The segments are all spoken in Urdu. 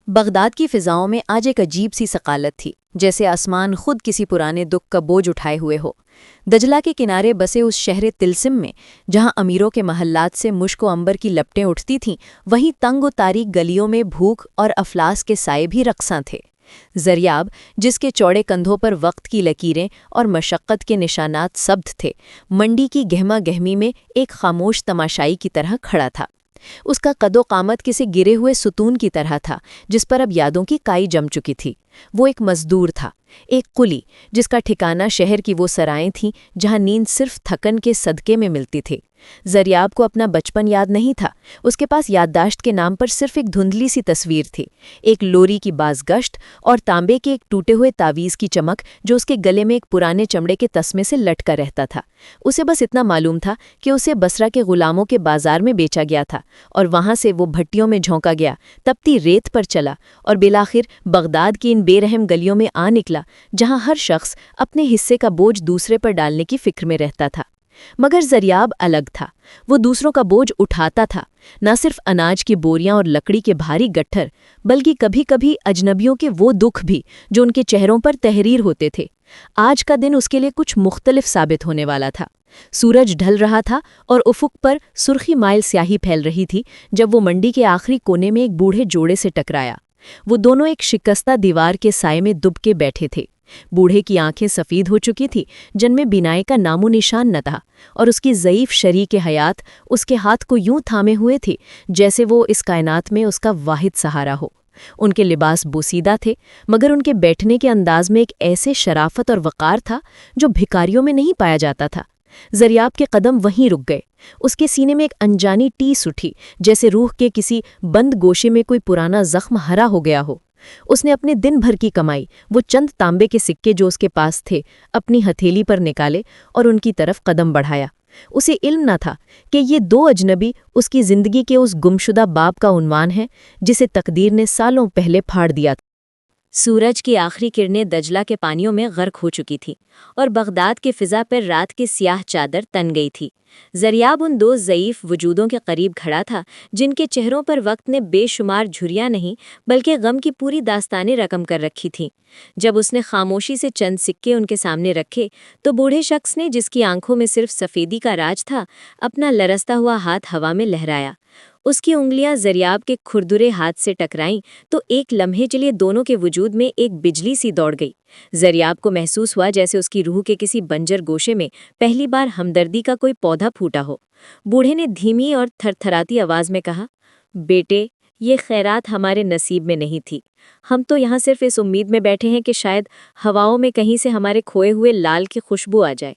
بغداد کی فضاؤں میں آج ایک عجیب سی ثقالت تھی، جیسے آسمان خود کسی پرانے دکھ کا بوجھ اٹھائے ہوئے ہو۔ دجلہ کے کنارے بسے اس شہر تلسم میں، جہاں امیروں کے محلات سے مشک و عنبر کی لپٹیں اٹھتی تھیں، وہیں تنگ و تاریک گلیوں میں بھوک اور افلاس کے سائے بھی رقصاں تھے۔ زریاب، جس کے چوڑے کندھوں پر وقت کی لکیریں اور مشقت کے نشانات ثبت تھے، منڈی کی گہما گہمی میں ایک خاموش تماشائی کی طرح کھڑا تھا۔ اس کا قد و قامت کسی گرے ہوئے ستون کی طرح تھا، جس پر اب یادوں کی کائی جم چکی تھی۔ وہ ایک مزدور تھا، ایک قلی، جس کا ٹھکانہ شہر کی وہ سرائیں تھیں جہاں نیند صرف تھکن کے صدقے میں ملتی تھی۔ زریاب کو اپنا بچپن یاد نہیں تھا، اس کے پاس یادداشت کے نام پر صرف ایک دھندلی سی تصویر تھی، ایک لوری کی بازگشت اور تانبے کے ایک ٹوٹے ہوئے تعویذ کی چمک جو اس کے گلے میں ایک پرانے چمڑے کے تسمے سے لٹکا رہتا تھا۔ اسے بس اتنا معلوم تھا کہ اسے بصرہ کے غلاموں کے بازار میں بیچا گیا تھا، اور وہاں سے وہ بھٹیوں میں جھونکا گیا، تپتی ریت پر چلا، اور بالآخر بغداد کی ان بے رحم گلیوں میں آ نکلا جہاں ہر شخص اپنے حصے کا بوجھ دوسرے پر ڈالنے کی فکر میں رہتا تھا۔ مگر زریاب الگ تھا، وہ دوسروں کا بوجھ اٹھاتا تھا، نہ صرف اناج کی بوریاں اور لکڑی کے بھاری گٹھر، بلکہ کبھی کبھی اجنبیوں کے وہ دکھ بھی جو ان کے چہروں پر تحریر ہوتے تھے۔ آج کا دن اس کے لیے کچھ مختلف ثابت ہونے والا تھا۔ سورج ڈھل رہا تھا اور افق پر سرخی مائل سیاہی پھیل رہی تھی جب وہ منڈی کے آخری کونے میں ایک بوڑھے جوڑے سے ٹکرایا۔ وہ دونوں ایک شکستہ دیوار کے سائے میں دب کے بیٹھے تھے۔ بوڑھے کی آنکھیں سفید ہو چکی تھی، جن میں بینائی کا نام و نشان نہ تھا، اور اس کی ضعیف شریک حیات اس کے ہاتھ کو یوں تھامے ہوئے تھی جیسے وہ اس کائنات میں اس کا واحد سہارا ہو۔ ان کے لباس بوسیدہ تھے، مگر ان کے بیٹھنے کے انداز میں ایک ایسے شرافت اور وقار تھا جو بھکاریوں میں نہیں پایا جاتا تھا۔ زریاب کے قدم وہیں رک گئے، اس کے سینے میں ایک انجانی ٹیس اٹھی، جیسے روح کے کسی بند گوشے میں کوئی پرانا زخم ہرا ہو گیا ہو۔ اس نے اپنے دن بھر کی کمائی، وہ چند تانبے کے سکے جو اس کے پاس تھے، اپنی ہتھیلی پر نکالے اور ان کی طرف قدم بڑھایا۔ اسے علم نہ تھا کہ یہ دو اجنبی اس کی زندگی کے اس گمشدہ باب کا عنوان ہے جسے تقدیر نے سالوں پہلے پھاڑ دیا تھا۔ سورج کی آخری کرنیں دجلہ کے پانیوں میں غرق ہو چکی تھیں، اور بغداد کے فضا پر رات کی سیاہ چادر تن گئی تھی۔ زریاب ان دو ضعیف وجودوں کے قریب کھڑا تھا جن کے چہروں پر وقت نے بے شمار جھریاں نہیں بلکہ غم کی پوری داستانیں رقم کر رکھی تھیں۔ جب اس نے خاموشی سے چند سکے ان کے سامنے رکھے تو بوڑھے شخص نے، جس کی آنکھوں میں صرف سفیدی کا راج تھا، اپنا لرزتا ہوا ہاتھ ہوا میں لہرایا۔ اس کی انگلیاں زریاب کے کھردرے ہاتھ سے ٹکرائیں تو ایک لمحے کے لیے دونوں کے وجود میں ایک بجلی سی دوڑ گئی۔ زریاب کو محسوس ہوا جیسے اس کی روح کے کسی بنجر گوشے میں پہلی بار ہمدردی کا کوئی پودا پھوٹا ہو۔ بوڑھے نے دھیمی اور تھر تھراتی آواز میں کہا، بیٹے، یہ خیرات ہمارے نصیب میں نہیں تھی۔ ہم تو یہاں صرف اس امید میں بیٹھے ہیں کہ شاید ہواؤں میں کہیں سے ہمارے کھوئے ہوئے لال کی خوشبو آ جائے۔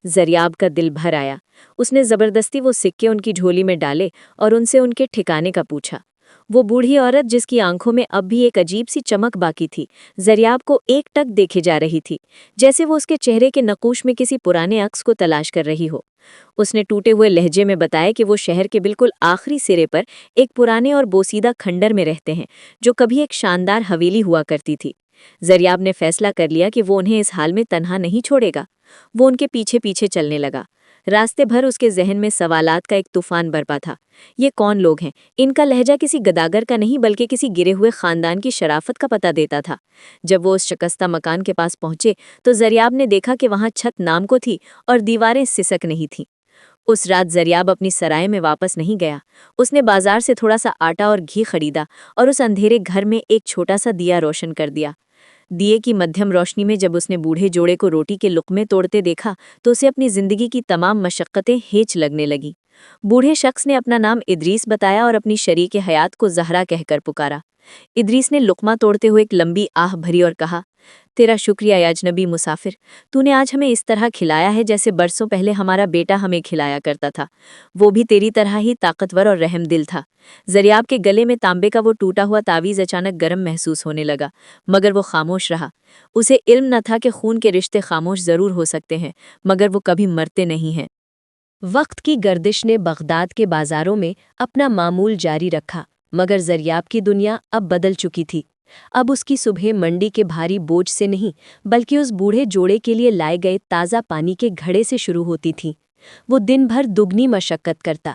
زریاب کا دل بھر آیا۔ اس نے زبردستی وہ سکے ان کی جھولی میں ڈالے اور ان سے ان کے ٹھکانے کا پوچھا۔ وہ بوڑھی عورت، جس کی آنکھوں میں اب بھی ایک عجیب سی چمک باقی تھی، زریاب کو ایک ٹک دیکھے جا رہی تھی، جیسے وہ اس کے چہرے کے نقوش میں کسی پرانے عکس کو تلاش کر رہی ہو۔ اس نے ٹوٹے ہوئے لہجے میں بتایا کہ وہ شہر کے بالکل آخری سرے پر ایک پرانے اور بوسیدہ کھنڈر میں رہتے ہیں جو کبھی ایک شاندار حویلی ہوا کرتی تھی۔ زریاب نے فیصلہ کر لیا کہ وہ انہیں اس حال میں تنہا نہیں چھوڑے گا۔ وہ ان کے پیچھے پیچھے چلنے لگا۔ راستے بھر اس کے ذہن میں سوالات کا ایک طوفان برپا تھا۔ یہ کون لوگ ہیں؟ ان کا لہجہ کسی گداگر کا نہیں بلکہ کسی گرے ہوئے خاندان کی شرافت کا پتہ دیتا تھا۔ جب وہ اس شکستہ مکان کے پاس پہنچے تو زریاب نے دیکھا کہ وہاں چھت نام کو تھی اور دیواریں سسک نہیں تھیں۔ اس رات زریاب اپنی سرائے میں واپس نہیں گیا۔ اس نے بازار سے تھوڑا سا آٹا اور گھی خریدا اور اس اندھیرے گھر میں ایک چھوٹا سا دیا روشن کر دیا۔ دیے کی مدھیم روشنی میں جب اس نے بوڑھے جوڑے کو روٹی کے لقمے توڑتے دیکھا تو اسے اپنی زندگی کی تمام مشقتیں ہیچ لگنے لگیں۔ بوڑھے شخص نے اپنا نام ادریس بتایا اور اپنی شریک حیات کو زہرا کہہ کر پکارا۔ ادریس نے لقمہ توڑتے ہوئے ایک لمبی آہ بھری اور کہا، تیرا شکریہ یا اجنبی مسافر، تو نے آج ہمیں اس طرح کھلایا ہے جیسے برسوں پہلے ہمارا بیٹا ہمیں کھلایا کرتا تھا۔ وہ بھی تیری طرح ہی طاقتور اور رحم دل تھا۔ زریاب کے گلے میں تانبے کا وہ ٹوٹا ہوا تعویذ اچانک گرم محسوس ہونے لگا، مگر وہ خاموش رہا۔ اسے علم نہ تھا کہ خون کے رشتے خاموش ضرور ہو سکتے ہیں، مگر وہ کبھی مرتے نہیں ہیں۔ وقت کی گردش نے بغداد کے بازاروں میں اپنا معمول جاری رکھا، مگر زریاب کی دنیا اب بدل چکی تھی۔ اب اس کی صبح منڈی کے بھاری بوجھ سے نہیں بلکہ اس بوڑھے جوڑے کے لیے لائے گئے تازہ پانی کے گھڑے سے شروع ہوتی تھی۔ وہ دن بھر دگنی مشقت کرتا،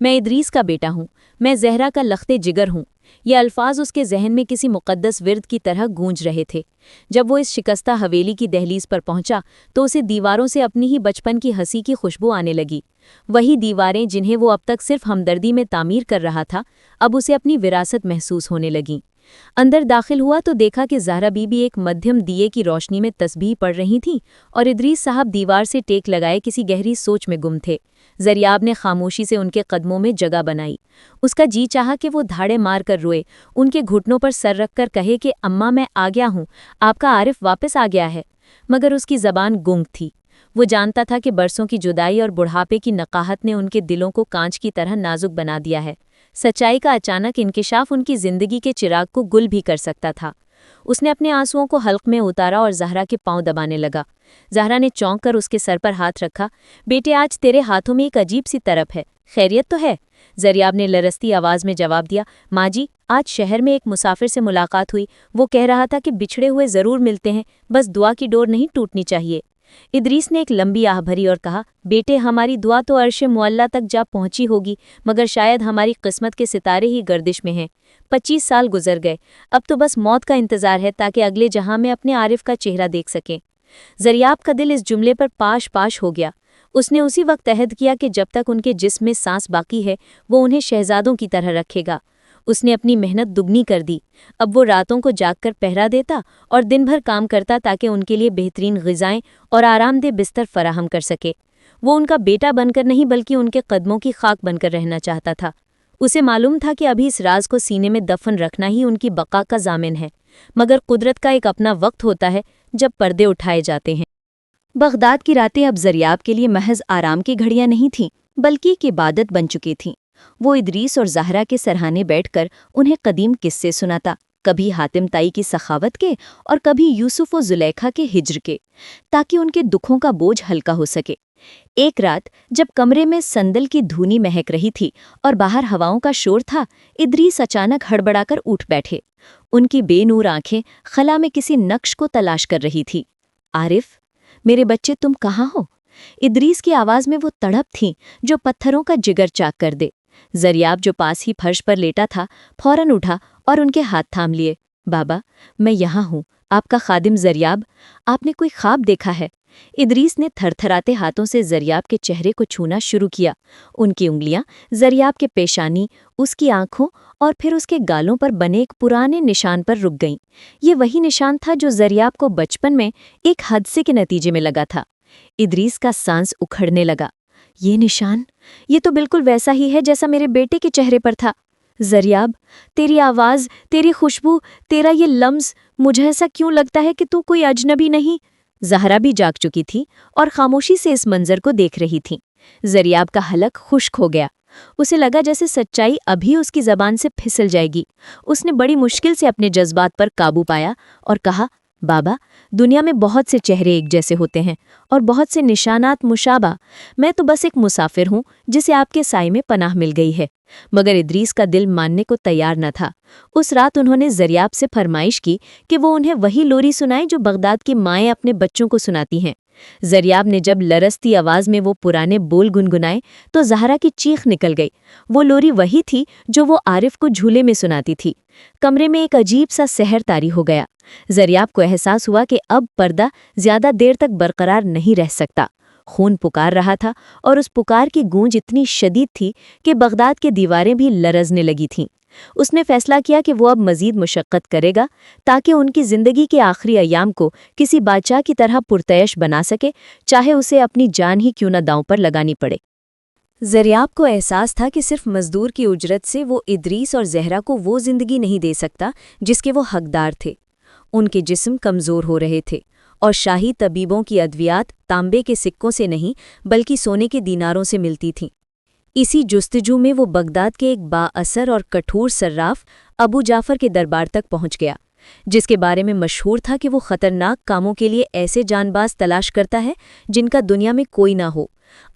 میں ادریس کا بیٹا ہوں، میں زہرا کا لختے جگر ہوں۔ یہ الفاظ اس کے ذہن میں کسی مقدس ورد کی طرح گونج رہے تھے۔ جب وہ اس شکستہ حویلی کی دہلیز پر پہنچا تو اسے دیواروں سے اپنی ہی بچپن کی ہنسی کی خوشبو آنے لگی۔ وہی دیواریں جنہیں وہ اب تک صرف ہمدردی میں تعمیر کر رہا تھا، اب اسے اپنی وراثت محسوس ہونے لگیں۔ اندر داخل ہوا تو دیکھا کہ زہرا بی بی ایک مدھیم دیے کی روشنی میں تسبیح پڑھ رہی تھیں اور ادریس صاحب دیوار سے ٹیک لگائے کسی گہری سوچ میں گم تھے۔ زریاب نے خاموشی سے ان کے قدموں میں جگہ بنائی۔ اس کا جی چاہا کہ وہ دھاڑے مار کر روئے، ان کے گھٹنوں پر سر رکھ کر کہے کہ اماں میں آ گیا ہوں، آپ کا عارف واپس آ گیا ہے، مگر اس کی زبان گنگ تھی۔ وہ جانتا تھا کہ برسوں کی جدائی اور بڑھاپے کی نقاہت نے ان کے دلوں کو کانچ کی طرح نازک بنا دیا ہے۔ سچائی کا اچانک انکشاف ان کی زندگی کے چراغ کو گل بھی کر سکتا تھا۔ اس نے اپنے آنسوؤں کو حلق میں اتارا اور زہرا کے پاؤں دبانے لگا۔ زہرا نے چونک کر اس کے سر پر ہاتھ رکھا۔ بیٹے، آج تیرے ہاتھوں میں ایک عجیب سی طرف ہے، خیریت تو ہے؟ زریاب نے لرزتی آواز میں جواب دیا، ماں جی، آج شہر میں ایک مسافر سے ملاقات ہوئی، وہ کہہ رہا تھا کہ بچھڑے ہوئے ضرور ملتے ہیں، بس دعا کی ڈور نہیں ٹوٹنی چاہیے۔ ادریس نے ایک لمبی آہ بھری اور کہا، بیٹے، ہماری دعا تو عرش معلی تک جا پہنچی ہوگی، مگر شاید ہماری قسمت کے ستارے ہی گردش میں ہیں۔ 25 سال گزر گئے، اب تو بس موت کا انتظار ہے تاکہ اگلے جہاں میں اپنے عارف کا چہرہ دیکھ سکیں۔ زریاب کا دل اس جملے پر پاش پاش ہو گیا۔ اس نے اسی وقت عہد کیا کہ جب تک ان کے جسم میں سانس باقی ہے وہ انہیں شہزادوں کی طرح رکھے گا۔ اس نے اپنی محنت دگنی کر دی۔ اب وہ راتوں کو جاگ کر پہرا دیتا اور دن بھر کام کرتا تاکہ ان کے لیے بہترین غذائیں اور آرام دہ بستر فراہم کر سکے۔ وہ ان کا بیٹا بن کر نہیں بلکہ ان کے قدموں کی خاک بن کر رہنا چاہتا تھا۔ اسے معلوم تھا کہ ابھی اس راز کو سینے میں دفن رکھنا ہی ان کی بقا کا ضامن ہے، مگر قدرت کا ایک اپنا وقت ہوتا ہے جب پردے اٹھائے جاتے ہیں۔ بغداد کی راتیں اب زریاب کے لیے محض آرام کی گھڑیاں نہیں تھیں بلکہ ایک عبادت بن چکی تھیں۔ وہ ادریس اور زہرا کے سرہانے بیٹھ کر انہیں قدیم قصے سناتا، کبھی حاتم تائی کی سخاوت کے اور کبھی یوسف و زلیخا کے ہجر کے، تاکہ ان کے دکھوں کا بوجھ ہلکا ہو سکے۔ ایک رات جب کمرے میں سندل کی دھونی مہک رہی تھی اور باہر ہواؤں کا شور تھا، ادریس اچانک ہڑبڑا کر اٹھ بیٹھے۔ ان کی بے نور آنکھیں خلا میں کسی نقش کو تلاش کر رہی تھی۔ عارف، میرے بچے، تم کہاں ہو؟ ادریس کی آواز میں وہ تڑپ تھی جو پتھروں کا جگر چاک کر دے۔ زریاب جو پاس ہی فرش پر لیٹا تھا فوراً اٹھا اور ان کے ہاتھ تھام لیے۔ بابا، میں یہاں ہوں، آپ کا خادم زریاب۔ آپ نے کوئی خواب دیکھا ہے؟ ادریس نے تھر تھراتے ہاتھوں سے زریاب کے چہرے کو چھونا شروع کیا۔ ان کی انگلیاں زریاب کے پیشانی، اس کی آنکھوں اور پھر اس کے گالوں پر بنے ایک پرانے نشان پر رک گئیں۔ یہ وہی نشان تھا جو زریاب کو بچپن میں ایک حادثے کے نتیجے میں لگا تھا۔ ادریس کا سانس اکھڑنے لگا۔ یہ نشان، یہ تو بالکل ویسا ہی ہے جیسا میرے بیٹے کے چہرے پر تھا۔ زریاب، تیری آواز، تیری خوشبو، تیرا یہ لمس، مجھے ایسا کیوں لگتا ہے کہ تو کوئی اجنبی نہیں؟ زہرا بھی جاگ چکی تھی اور خاموشی سے اس منظر کو دیکھ رہی تھی۔ زریاب کا حلق خشک ہو گیا۔ اسے لگا جیسے سچائی ابھی اس کی زبان سے پھسل جائے گی۔ اس نے بڑی مشکل سے اپنے جذبات پر قابو پایا اور کہا، بابا، دنیا میں بہت سے چہرے ایک جیسے ہوتے ہیں اور بہت سے نشانات مشابہ۔ میں تو بس ایک مسافر ہوں جسے آپ کے سائے میں پناہ مل گئی ہے۔ مگر ادریس کا دل ماننے کو تیار نہ تھا۔ اس رات انہوں نے زریاب سے فرمائش کی کہ وہ انہیں وہی لوری سنائے جو بغداد کی مائیں اپنے بچوں کو سناتی ہیں۔ زریاب نے جب لرزتی آواز میں وہ پرانے بول گنگنائے تو زہرا کی چیخ نکل گئی۔ وہ لوری وہی تھی جو وہ عارف کو جھولے میں سناتی تھی۔ کمرے میں ایک عجیب سا سحر طاری ہو گیا۔ زریاب کو احساس ہوا کہ اب پردہ زیادہ دیر تک برقرار نہیں رہ سکتا۔ خون پکار رہا تھا اور اس پکار کی گونج اتنی شدید تھی کہ بغداد کی دیواریں بھی لرزنے لگی تھیں۔ اس نے فیصلہ کیا کہ وہ اب مزید مشقت کرے گا تاکہ ان کی زندگی کے آخری ایام کو کسی بادشاہ کی طرح پرتعیش بنا سکے، چاہے اسے اپنی جان ہی کیوں نہ داؤں پر لگانی پڑے۔ زریاب کو احساس تھا کہ صرف مزدور کی اجرت سے وہ ادریس اور زہرا کو وہ زندگی نہیں دے سکتا جس کے وہ حقدار تھے۔ ان کے جسم کمزور ہو رہے تھے اور شاہی طبیبوں کی ادویات تانبے کے سکوں سے نہیں بلکہ سونے کے دیناروں سے ملتی تھیں۔ اسی جستجو میں وہ بغداد کے ایک با اثر اور کٹھور صراف ابو جعفر کے دربار تک پہنچ گیا، جس کے بارے میں مشہور تھا کہ وہ خطرناک کاموں کے لیے ایسے جان باز تلاش کرتا ہے جن کا دنیا میں کوئی نہ ہو۔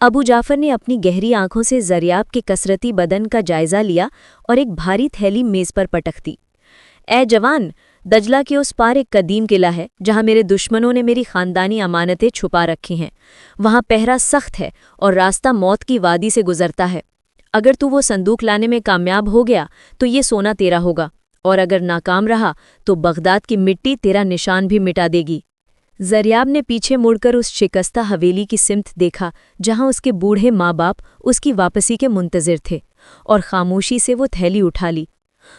ابو جعفر نے اپنی گہری آنکھوں سے زریاب کے کثرتی بدن کا جائزہ لیا اور ایک بھاری تھیلی میز پر پٹک دی۔ اے جوان، دجلہ کے اس پار ایک قدیم قلعہ ہے جہاں میرے دشمنوں نے میری خاندانی امانتیں چھپا رکھی ہیں۔ وہاں پہرا سخت ہے اور راستہ موت کی وادی سے گزرتا ہے۔ اگر تو وہ صندوق لانے میں کامیاب ہو گیا تو یہ سونا تیرا ہوگا، اور اگر ناکام رہا تو بغداد کی مٹی تیرا نشان بھی مٹا دے گی۔ زریاب نے پیچھے مڑ کر اس شکستہ حویلی کی سمت دیکھا جہاں اس کے بوڑھے ماں باپ اس کی واپسی کے منتظر تھے، اور خاموشی سے وہ تھیلی اٹھا لی۔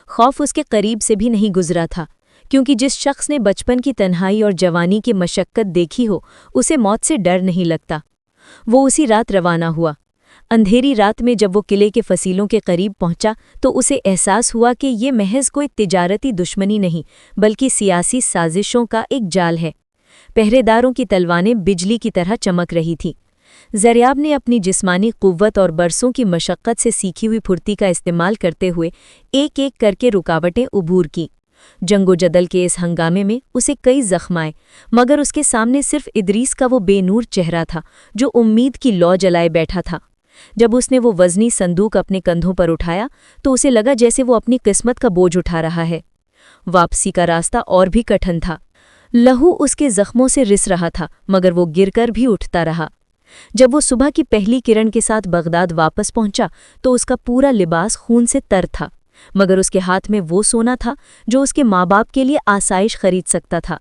خوف اس کے قریب سے بھی نہیں گزرا تھا، کیونکہ جس شخص نے بچپن کی تنہائی اور جوانی کی مشقت دیکھی ہو اسے موت سے ڈر نہیں لگتا۔ وہ اسی رات روانہ ہوا۔ اندھیری رات میں جب وہ قلعے کے فصیلوں کے قریب پہنچا تو اسے احساس ہوا کہ یہ محض کوئی تجارتی دشمنی نہیں بلکہ سیاسی سازشوں کا ایک جال ہے۔ پہرے داروں کی تلواریں بجلی کی طرح چمک رہی تھیں۔ زریاب نے اپنی جسمانی قوت اور برسوں کی مشقت سے سیکھی ہوئی پھرتی کا استعمال کرتے ہوئے ایک ایک کر کے رکاوٹیں عبور کیں۔ جنگ و جدل کے اس ہنگامے میں اسے کئی زخم آئے، مگر اس کے سامنے صرف ادریس کا وہ بے نور چہرہ تھا جو امید کی لو جلائے بیٹھا تھا۔ جب اس نے وہ وزنی صندوق اپنے کندھوں پر اٹھایا تو اسے لگا جیسے وہ اپنی قسمت کا بوجھ اٹھا رہا ہے۔ واپسی کا راستہ اور بھی کٹھن تھا۔ لہو اس کے زخموں سے رس رہا تھا، مگر وہ گر کر بھی اٹھتا رہا۔ جب وہ صبح کی پہلی کرن کے ساتھ بغداد واپس پہنچا تو اس کا پورا لباس خون سے تر تھا، مگر اس کے ہاتھ میں وہ سونا تھا جو اس کے ماں باپ کے لیے آسائش خرید سکتا تھا۔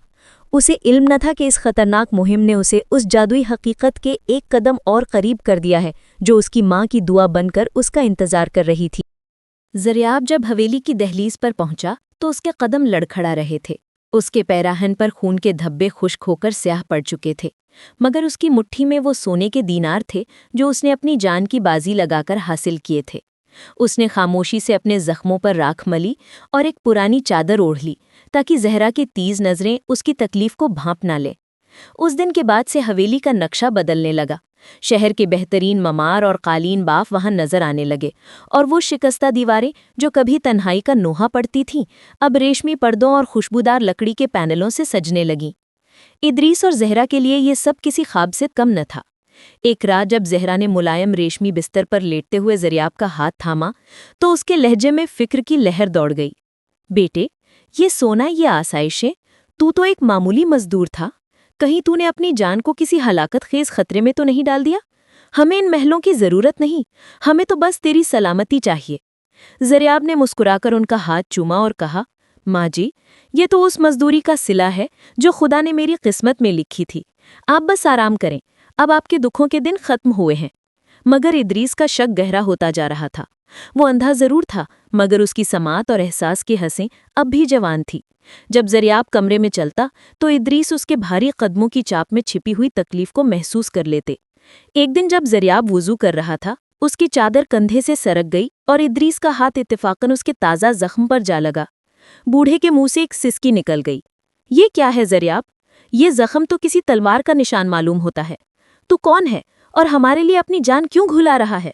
اسے علم نہ تھا کہ اس خطرناک مہم نے اسے اس جادوئی حقیقت کے ایک قدم اور قریب کر دیا ہے جو اس کی ماں کی دعا بن کر اس کا انتظار کر رہی تھی۔ زریاب جب حویلی کی دہلیز پر پہنچا تو اس کے قدم لڑکھڑا رہے تھے۔ اس کے پیراہن پر خون کے دھبے خشک ہو کر سیاہ پڑ چکے تھے، مگر اس کی مٹھی میں وہ سونے کے دینار تھے جو اس نے اپنی جان کی بازی لگا کر حاصل کیے تھے۔ اس نے خاموشی سے اپنے زخموں پر راکھ ملی اور ایک پرانی چادر اوڑھ لی تاکہ زہرا کی تیز نظریں اس کی تکلیف کو بھانپ نہ لیں۔ اس دن کے بعد سے حویلی کا نقشہ بدلنے لگا۔ شہر کے بہترین ممار اور قالین باف وہاں نظر آنے لگے، اور وہ شکستہ دیواریں جو کبھی تنہائی کا نوحہ پڑتی تھیں اب ریشمی پردوں اور خوشبودار لکڑی کے پینلوں سے سجنے لگیں۔ ادریس اور زہرا کے لیے یہ سب کسی خواب سے کم نہ تھا۔ ایک رات جب زہرا نے ملائم ریشمی بستر پر لیٹتے ہوئے زریاب کا ہاتھ تھاما تو اس کے لہجے میں فکر کی لہر دوڑ گئی۔ بیٹے، یہ سونا، یہ آسائشیں، تو ایک معمولی مزدور تھا، کہیں تو نے اپنی جان کو کسی ہلاکت خیز خطرے میں تو نہیں ڈال دیا؟ ہمیں ان محلوں کی ضرورت نہیں، ہمیں تو بس تیری سلامتی چاہیے۔ زریاب نے مسکرا کر ان کا ہاتھ چوما اور کہا، ماں جی، یہ تو اس مزدوری کا صلہ ہے جو خدا نے میری قسمت میں لکھی تھی۔ آپ بس آرام کریں، اب آپ کے دکھوں کے دن ختم ہوئے ہیں۔ مگر ادریس کا شک گہرا ہوتا جا رہا تھا۔ وہ اندھا ضرور تھا، مگر اس کی سماعت اور احساس کی حسیں اب بھی جوان تھی۔ جب زریاب کمرے میں چلتا تو ادریس اس کے بھاری قدموں کی چاپ میں چھپی ہوئی تکلیف کو محسوس کر لیتے۔ ایک دن جب زریاب وضو کر رہا تھا، اس کی چادر کندھے سے سرک گئی اور ادریس کا ہاتھ اتفاقاً اس کے تازہ زخم پر جا لگا۔ بوڑھے کے منہ سے ایک سسکی نکل گئی۔ یہ کیا ہے زریاب؟ یہ زخم تو کسی تلوار کا نشان معلوم ہوتا ہے۔ تو کون ہے اور ہمارے لیے اپنی جان کیوں گھلا رہا ہے؟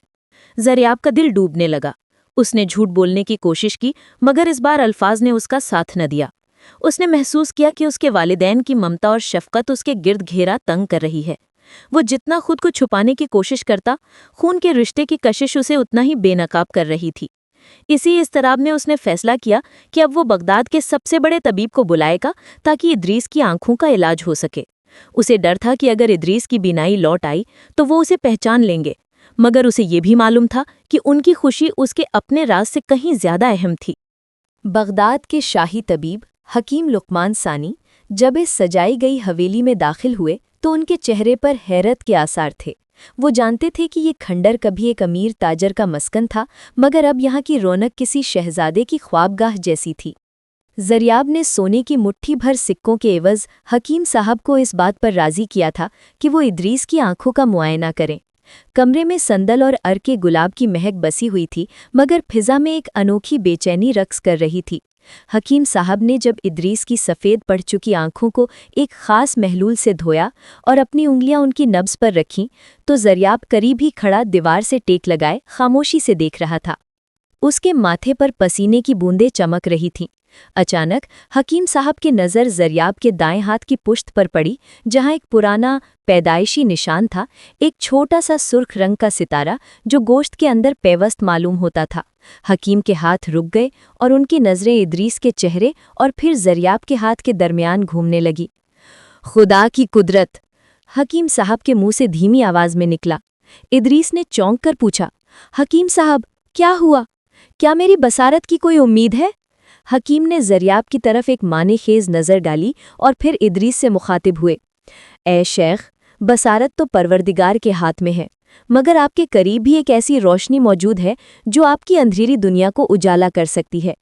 زریاب کا دل ڈوبنے لگا۔ اس نے جھوٹ بولنے کی کوشش کی، مگر اس بار الفاظ نے اس کا ساتھ نہ دیا۔ اس نے محسوس کیا کہ اس کے والدین کی ممتا اور شفقت اس کے گرد گھیرا تنگ کر رہی ہے۔ وہ جتنا خود کو چھپانے کی کوشش کرتا، خون کے رشتے کی کشش اسے اتنا ہی بے نقاب کر رہی تھی۔ اسی اضطراب میں اس نے فیصلہ کیا کہ اب وہ بغداد کے سب سے بڑے طبیب کو بلائے گا تاکہ ادریس کی آنکھوں کا علاج ہو سکے۔ اسے ڈر تھا کہ اگر ادریس کی بینائی لوٹ آئی تو وہ اسے پہچان لیں گے، مگر اسے یہ بھی معلوم تھا کہ ان کی خوشی اس کے اپنے راز سے کہیں زیادہ اہم تھی۔ بغداد کے شاہی طبیب حکیم لقمان ثانی جب اس سجائی گئی حویلی میں داخل ہوئے تو ان کے چہرے پر حیرت کے آثار تھے۔ وہ جانتے تھے کہ یہ کھنڈر کبھی ایک امیر تاجر کا مسکن تھا، مگر اب یہاں کی رونق کسی شہزادے کی خوابگاہ جیسی تھی۔ زریاب نے سونے کی مٹھی بھر سکوں کے عوض حکیم صاحب کو اس بات پر راضی کیا تھا کہ وہ ادریس کی آنکھوں کا معائنہ کریں۔ کمرے میں سندل اور کے گلاب کی مہک بسی ہوئی تھی، مگر فضا میں ایک انوکھی بے چینی رقص کر رہی تھی۔ حکیم صاحب نے جب ادریس کی سفید پڑ چکی آنکھوں کو ایک خاص محلول سے دھویا اور اپنی انگلیاں ان کی نبض پر رکھیں تو زریاب قریب ہی کھڑا دیوار سے ٹیک لگائے خاموشی سے دیکھ رہا تھا۔ اس کے ماتھے پر پسینے کی بوندیں چمک رہی تھیں۔ اچانک حکیم صاحب کی نظر زریاب کے دائیں ہاتھ کی پشت پر پڑی، جہاں ایک پرانا پیدائشی نشان تھا، ایک چھوٹا سا سرخ رنگ کا ستارہ جو گوشت کے اندر پیوست معلوم ہوتا تھا۔ حکیم کے ہاتھ رک گئے اور ان کی نظریں ادریس کے چہرے اور پھر زریاب کے ہاتھ کے درمیان گھومنے لگی۔ خدا کی قدرت! حکیم صاحب کے منہ سے دھیمی آواز میں نکلا۔ ادریس نے چونک کر پوچھا، حکیم صاحب، کیا ہوا؟ کیا میری بصارت کی کوئی امید ہے؟ حکیم نے زریاب کی طرف ایک معنی خیز نظر ڈالی اور پھر ادریس سے مخاطب ہوئے۔ اے شیخ، بصارت تو پروردگار کے ہاتھ میں ہے، مگر آپ کے قریب بھی ایک ایسی روشنی موجود ہے جو آپ کی اندھیری دنیا کو اجالا کر سکتی ہے۔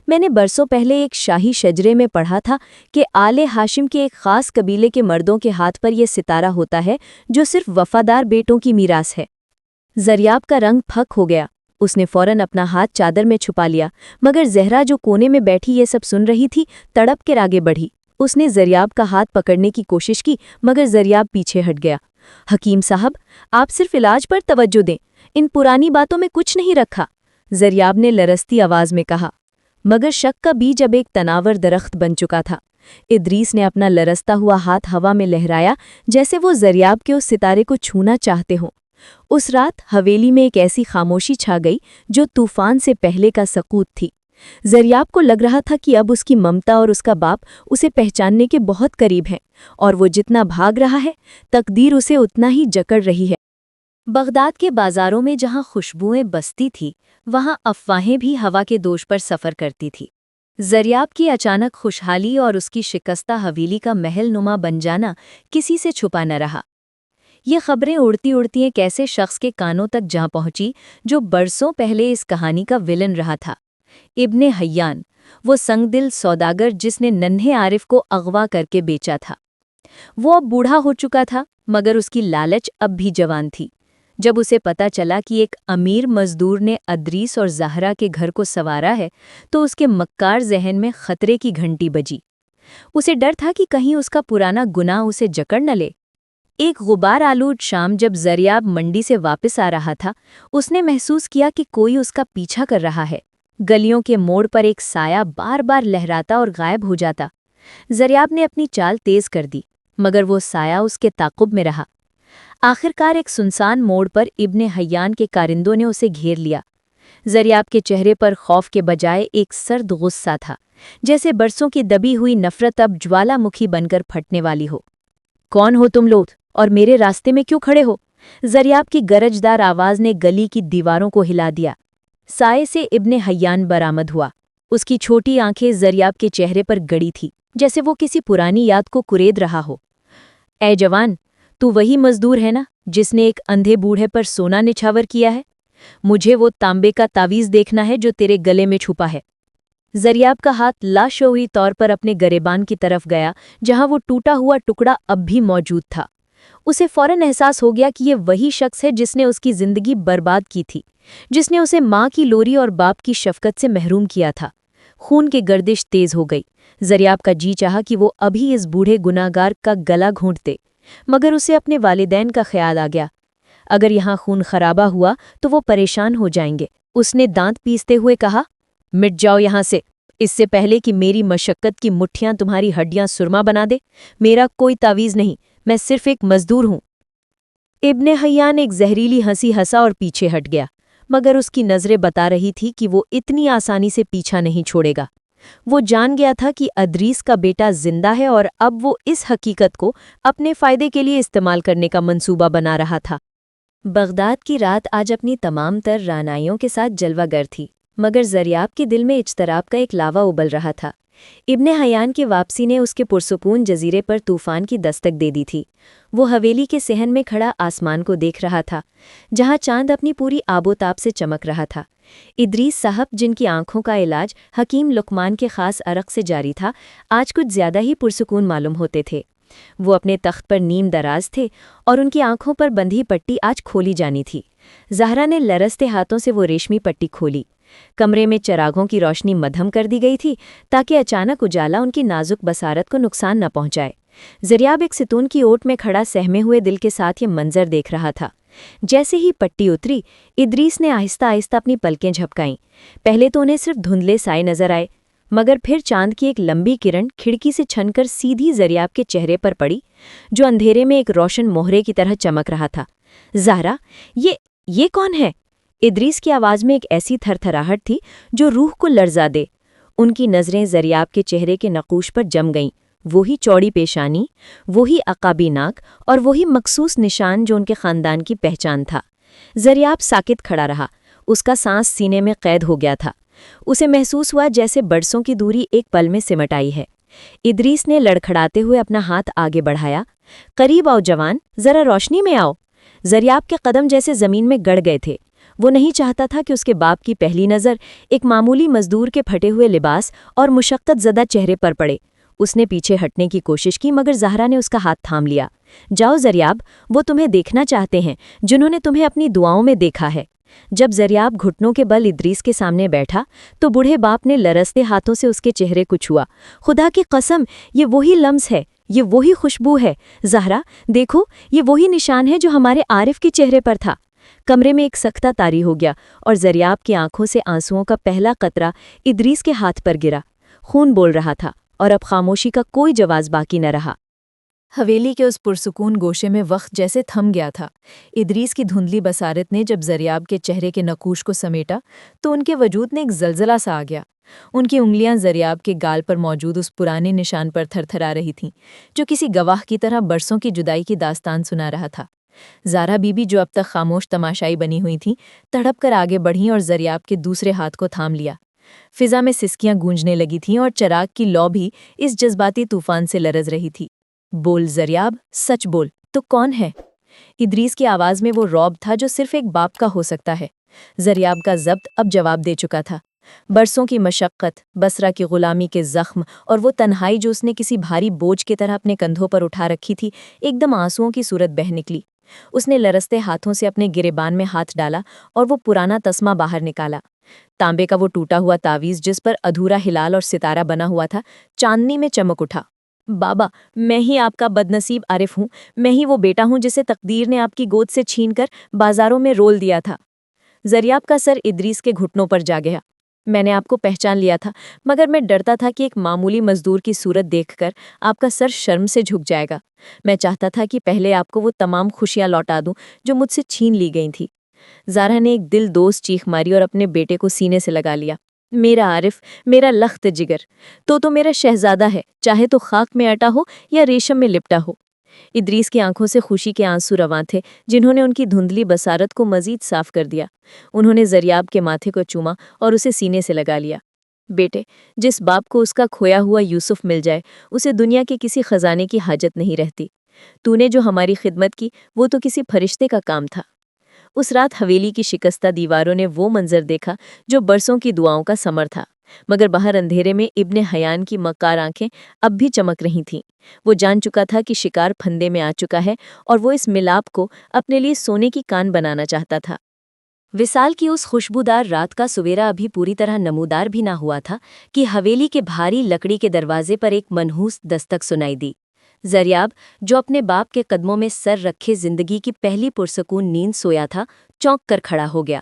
میں نے برسوں پہلے ایک شاہی شجرے میں پڑھا تھا کہ آل ہاشم کے ایک خاص قبیلے کے مردوں کے ہاتھ پر یہ ستارہ ہوتا ہے جو صرف وفادار بیٹوں کی میراث ہے۔ زریاب کا رنگ پھک ہو گیا۔ اس نے فوراً اپنا ہاتھ چادر میں چھپا لیا، مگر زہرا جو کونے میں بیٹھی یہ سب سن رہی تھی تڑپ کے آگے بڑھی۔ اس نے زریاب کا ہاتھ پکڑنے کی کوشش کی، مگر زریاب پیچھے ہٹ گیا۔ حکیم صاحب، آپ صرف علاج پر توجہ دیں، ان پرانی باتوں میں کچھ نہیں رکھا، زریاب نے لرزتی آواز میں کہا۔ مگر شک کا بیج اب ایک تناور درخت بن چکا تھا۔ ادریس نے اپنا لرزتا ہوا ہاتھ ہوا میں لہرایا جیسے وہ زریاب کے اس ستارے کو چھونا چاہتے ہوں۔ اس رات حویلی میں ایک ایسی خاموشی چھا گئی جو طوفان سے پہلے کا سکوت تھی۔ زریاب کو لگ رہا تھا کہ اب اس کی ممتا اور اس کا باپ اسے پہچاننے کے بہت قریب ہیں، اور وہ جتنا بھاگ رہا ہے تقدیر اسے اتنا ہی جکڑ رہی ہے۔ بغداد کے بازاروں میں جہاں خوشبوئیں بستی تھی، وہاں افواہیں بھی ہوا کے دوش پر سفر کرتی تھی۔ زریاب کی اچانک خوشحالی اور اس کی شکستہ حویلی کا محل نما بن جانا کسی سے چھپا نہ رہا۔ یہ خبریں اڑتی اڑتی ایک ایسے شخص کے کانوں تک جا پہنچی جو برسوں پہلے اس کہانی کا ویلن رہا تھا، ابن حیان، وہ سنگ دل سوداگر جس نے ننھے عارف کو اغوا کر کے بیچا تھا۔ وہ اب بوڑھا ہو چکا تھا، مگر اس کی لالچ اب بھی جوان تھی۔ جب اسے پتا چلا کہ ایک امیر مزدور نے ادریس اور زہرا کے گھر کو سنوارا ہے تو اس کے مکار ذہن میں خطرے کی گھنٹی بجی۔ اسے ڈر تھا کہ کہیں اس کا پرانا گناہ اسے جکڑ نہ لے۔ ایک غبار آلود شام جب زریاب منڈی سے واپس آ رہا تھا، اس نے محسوس کیا کہ کوئی اس کا پیچھا کر رہا ہے۔ گلیوں کے موڑ پر ایک سایہ بار بار لہراتا اور غائب ہو جاتا۔ زریاب نے اپنی چال تیز کر دی، مگر وہ سایہ اس کے تعاقب میں رہا۔ آخرکار ایک سنسان موڑ پر ابن حیان کے کارندوں نے اسے گھیر لیا۔ زریاب کے چہرے پر خوف کے بجائے ایک سرد غصہ تھا، جیسے برسوں کی دبی ہوئی نفرت اب جوالا مکھی بن کر پھٹنے والی ہو۔ کون ہو تم لوگ اور میرے راستے میں کیوں کھڑے ہو؟ زریاب کی گرجدار آواز نے گلی کی دیواروں کو ہلا دیا۔ سائے سے ابن حیان برآمد ہوا۔ اس کی چھوٹی آنکھیں زریاب کے چہرے پر گڑی تھی، جیسے وہ کسی پرانی یاد کو کرید رہا ہو۔ اے جوان، تو وہی مزدور ہے نا جس نے ایک اندھے بوڑھے پر سونا نچھاور کیا ہے؟ مجھے وہ تانبے کا تعویذ دیکھنا ہے جو تیرے گلے میں چھپا ہے۔ زریاب کا ہاتھ لاشعوری طور پر اپنے گریبان کی طرف گیا جہاں وہ ٹوٹا ہوا ٹکڑا اب بھی موجود تھا۔ اسے فوراً احساس ہو گیا کہ یہ وہی شخص ہے جس نے اس کی زندگی برباد کی تھی، جس نے اسے ماں کی لوری اور باپ کی شفقت سے محروم کیا تھا۔ خون کی گردش تیز ہو گئی۔ زریاب کا جی چاہا کہ وہ ابھی اس بوڑھے گناہگار کا گلا گھونٹ دے، مگر اسے اپنے والدین کا خیال آ گیا۔ اگر یہاں خون خرابہ ہوا تو وہ پریشان ہو جائیں گے۔ اس نے دانت پیستے ہوئے کہا، مٹ جاؤ یہاں سے، اس سے پہلے کہ میری مشقت کی مٹھیاں تمہاری ہڈیاں سرما بنا دے۔ میرا کوئی تعویذ نہیں، میں صرف ایک مزدور ہوں۔ ابن حیان ایک زہریلی ہنسی ہنسا اور پیچھے ہٹ گیا، مگر اس کی نظریں بتا رہی تھی کہ وہ اتنی آسانی سے پیچھا نہیں چھوڑے گا۔ وہ جان گیا تھا کہ ادریس کا بیٹا زندہ ہے اور اب وہ اس حقیقت کو اپنے فائدے کے لیے استعمال کرنے کا منصوبہ بنا رہا تھا۔ بغداد کی رات آج اپنی تمام تر رعنائیوں کے ساتھ جلوہ گر تھی، مگر زریاب کے دل میں اجتراب کا ایک لاوا ابل رہا تھا۔ ابن حیان کی واپسی نے اس کے پرسکون جزیرے پر طوفان کی دستک دے دی تھی۔ وہ حویلی کے صحن میں کھڑا آسمان کو دیکھ رہا تھا، جہاں چاند اپنی پوری آب و تاب سے چمک رہا تھا۔ ادریس صاحب، جن کی آنکھوں کا علاج حکیم لقمان کے خاص عرق سے جاری تھا، آج کچھ زیادہ ہی پرسکون معلوم ہوتے تھے۔ وہ اپنے تخت پر نیم دراز تھے اور ان کی آنکھوں پر بندھی پٹی آج کھولی جانی تھی۔ زہرا نے لرزتے ہاتھوں سے وہ ریشمی پٹی کھولی۔ کمرے میں چراغوں کی روشنی مدھم کر دی گئی تھی تاکہ اچانک اجالا ان کی نازک بصارت کو نقصان نہ پہنچائے۔ زریاب ایک ستون کی اوٹ میں کھڑا سہمے ہوئے دل کے ساتھ یہ منظر دیکھ رہا تھا۔ جیسے ہی پٹی اتری، ادریس نے آہستہ آہستہ اپنی پلکیں جھپکائیں۔ پہلے تو انہیں صرف دھندلے سائے نظر آئے، مگر پھر چاند کی ایک لمبی کرن کھڑکی سے چھن کر سیدھی زریاب کے چہرے پر پڑی، جو اندھیرے میں ایک روشن مہرے کی طرح چمک رہا تھا۔ زہرا، یہ کون ہے؟ ادریس کی آواز میں ایک ایسی تھر تھراہٹ تھی جو روح کو لرزا دے۔ ان کی نظریں زریاب کے چہرے کے نقوش پر جم گئیں، وہی چوڑی پیشانی، وہی عقابی ناک اور وہی مخصوص نشان جو ان کے خاندان کی پہچان تھا۔ زریاب ساکت کھڑا رہا، اس کا سانس سینے میں قید ہو گیا تھا۔ اسے محسوس ہوا جیسے برسوں کی دوری ایک پل میں سمٹ آئی ہے۔ ادریس نے لڑکھڑاتے ہوئے اپنا ہاتھ آگے بڑھایا۔ قریب آؤ جوان، ذرا روشنی میں آؤ۔ زریاب کے قدم جیسے زمین میں گڑ گئے تھے۔ وہ نہیں چاہتا تھا کہ اس کے باپ کی پہلی نظر ایک معمولی مزدور کے پھٹے ہوئے لباس اور مشقت زدہ چہرے پر پڑے۔ اس نے پیچھے ہٹنے کی کوشش کی مگر زہرا نے اس کا ہاتھ تھام لیا۔ جاؤ زریاب، وہ تمہیں دیکھنا چاہتے ہیں جنہوں نے تمہیں اپنی دعاؤں میں دیکھا ہے۔ جب زریاب گھٹنوں کے بل ادریس کے سامنے بیٹھا تو بوڑھے باپ نے لرزتے ہاتھوں سے اس کے چہرے کو چھوا۔ خدا کی قسم، یہ وہی لمس ہے، یہ وہی خوشبو ہے۔ زہرا دیکھو، یہ وہی نشان ہے جو ہمارے عارف کے چہرے پر تھا۔ کمرے میں ایک سکتہ طاری ہو گیا اور زریاب کی آنکھوں سے آنسوؤں کا پہلا قطرہ ادریس کے ہاتھ پر گرا۔ خون بول رہا تھا اور اب خاموشی کا کوئی جواز باقی نہ رہا۔ حویلی کے اس پرسکون گوشے میں وقت جیسے تھم گیا تھا۔ ادریس کی دھندلی بصارت نے جب زریاب کے چہرے کے نقوش کو سمیٹا تو ان کے وجود میں ایک زلزلہ سا آ گیا۔ ان کی انگلیاں زریاب کے گال پر موجود اس پرانے نشان پر تھر تھرا رہی تھیں جو کسی گواہ کی طرح برسوں کی جدائی کی داستان سنا رہا تھا۔ زارا بی بی جو اب تک خاموش تماشائی بنی ہوئی تھیں، تڑپ کر آگے بڑھیں اور زریاب کے دوسرے ہاتھ کو تھام لیا۔ فضا میں سسکیاں گونجنے لگی تھیں اور چراغ کی لو بھی اس جذباتی طوفان سے لرز رہی تھی۔ بول زریاب، سچ بول، تو کون ہے؟ ادریس کی آواز میں وہ رعب تھا جو صرف ایک باپ کا ہو سکتا ہے۔ زریاب کا ضبط اب جواب دے چکا تھا۔ برسوں کی مشقت، بصرہ کی غلامی کے زخم اور وہ تنہائی جو اس نے کسی بھاری بوجھ کی طرح اپنے کندھوں پر اٹھا رکھی تھی، ایک دم آنسوؤں کی صورت بہہ نکلی۔ اس نے لرزتے ہاتھوں سے اپنے گریبان میں ہاتھ ڈالا اور وہ پرانا تسمہ باہر نکالا۔ تانبے کا وہ ٹوٹا ہوا تعویذ جس پر ادھورا ہلال اور ستارہ بنا ہوا تھا، چاندنی میں چمک اٹھا۔ بابا، میں ہی آپ کا بدنصیب عارف ہوں، میں ہی وہ بیٹا ہوں جسے تقدیر نے آپ کی گود سے چھین کر بازاروں میں رول دیا تھا۔ زریاب کا سر ادریس کے گھٹنوں پر جا گیا۔ میں نے آپ کو پہچان لیا تھا مگر میں ڈرتا تھا کہ ایک معمولی مزدور کی صورت دیکھ کر آپ کا سر شرم سے جھک جائے گا۔ میں چاہتا تھا کہ پہلے آپ کو وہ تمام خوشیاں لوٹا دوں جو مجھ سے چھین لی گئی تھیں۔ زارا نے ایک دل دوست چیخ ماری اور اپنے بیٹے کو سینے سے لگا لیا۔ میرا عارف، میرا لخت جگر، تو میرا شہزادہ ہے، چاہے تو خاک میں اٹا ہو یا ریشم میں لپٹا ہو۔ ادریس کی آنکھوں سے خوشی کے آنسو رواں تھے جنہوں نے ان کی دھندلی بصارت کو مزید صاف کر دیا۔ انہوں نے زریاب کے ماتھے کو چوما اور اسے سینے سے لگا لیا۔ بیٹے، جس باپ کو اس کا کھویا ہوا یوسف مل جائے اسے دنیا کے کسی خزانے کی حاجت نہیں رہتی۔ تو نے جو ہماری خدمت کی وہ تو کسی فرشتے کا کام تھا۔ اس رات حویلی کی شکستہ دیواروں نے وہ منظر دیکھا جو برسوں کی دعاؤں کا ثمر تھا، مگر باہر اندھیرے میں ابن حیان کی مکار آنکھیں اب بھی چمک رہی تھیں۔ وہ جان چکا تھا کہ شکار پھندے میں آ چکا ہے اور وہ اس ملاپ کو اپنے لیے سونے کی کان بنانا چاہتا تھا۔ وصال کی اس خوشبودار رات کا سویرا ابھی پوری طرح نمودار بھی نہ ہوا تھا کہ حویلی کے بھاری لکڑی کے دروازے پر ایک منحوس دستک سنائی دی۔ زریاب، جو اپنے باپ کے قدموں میں سر رکھے زندگی کی پہلی پرسکون نیند سویا تھا، چونک کر کھڑا ہو گیا۔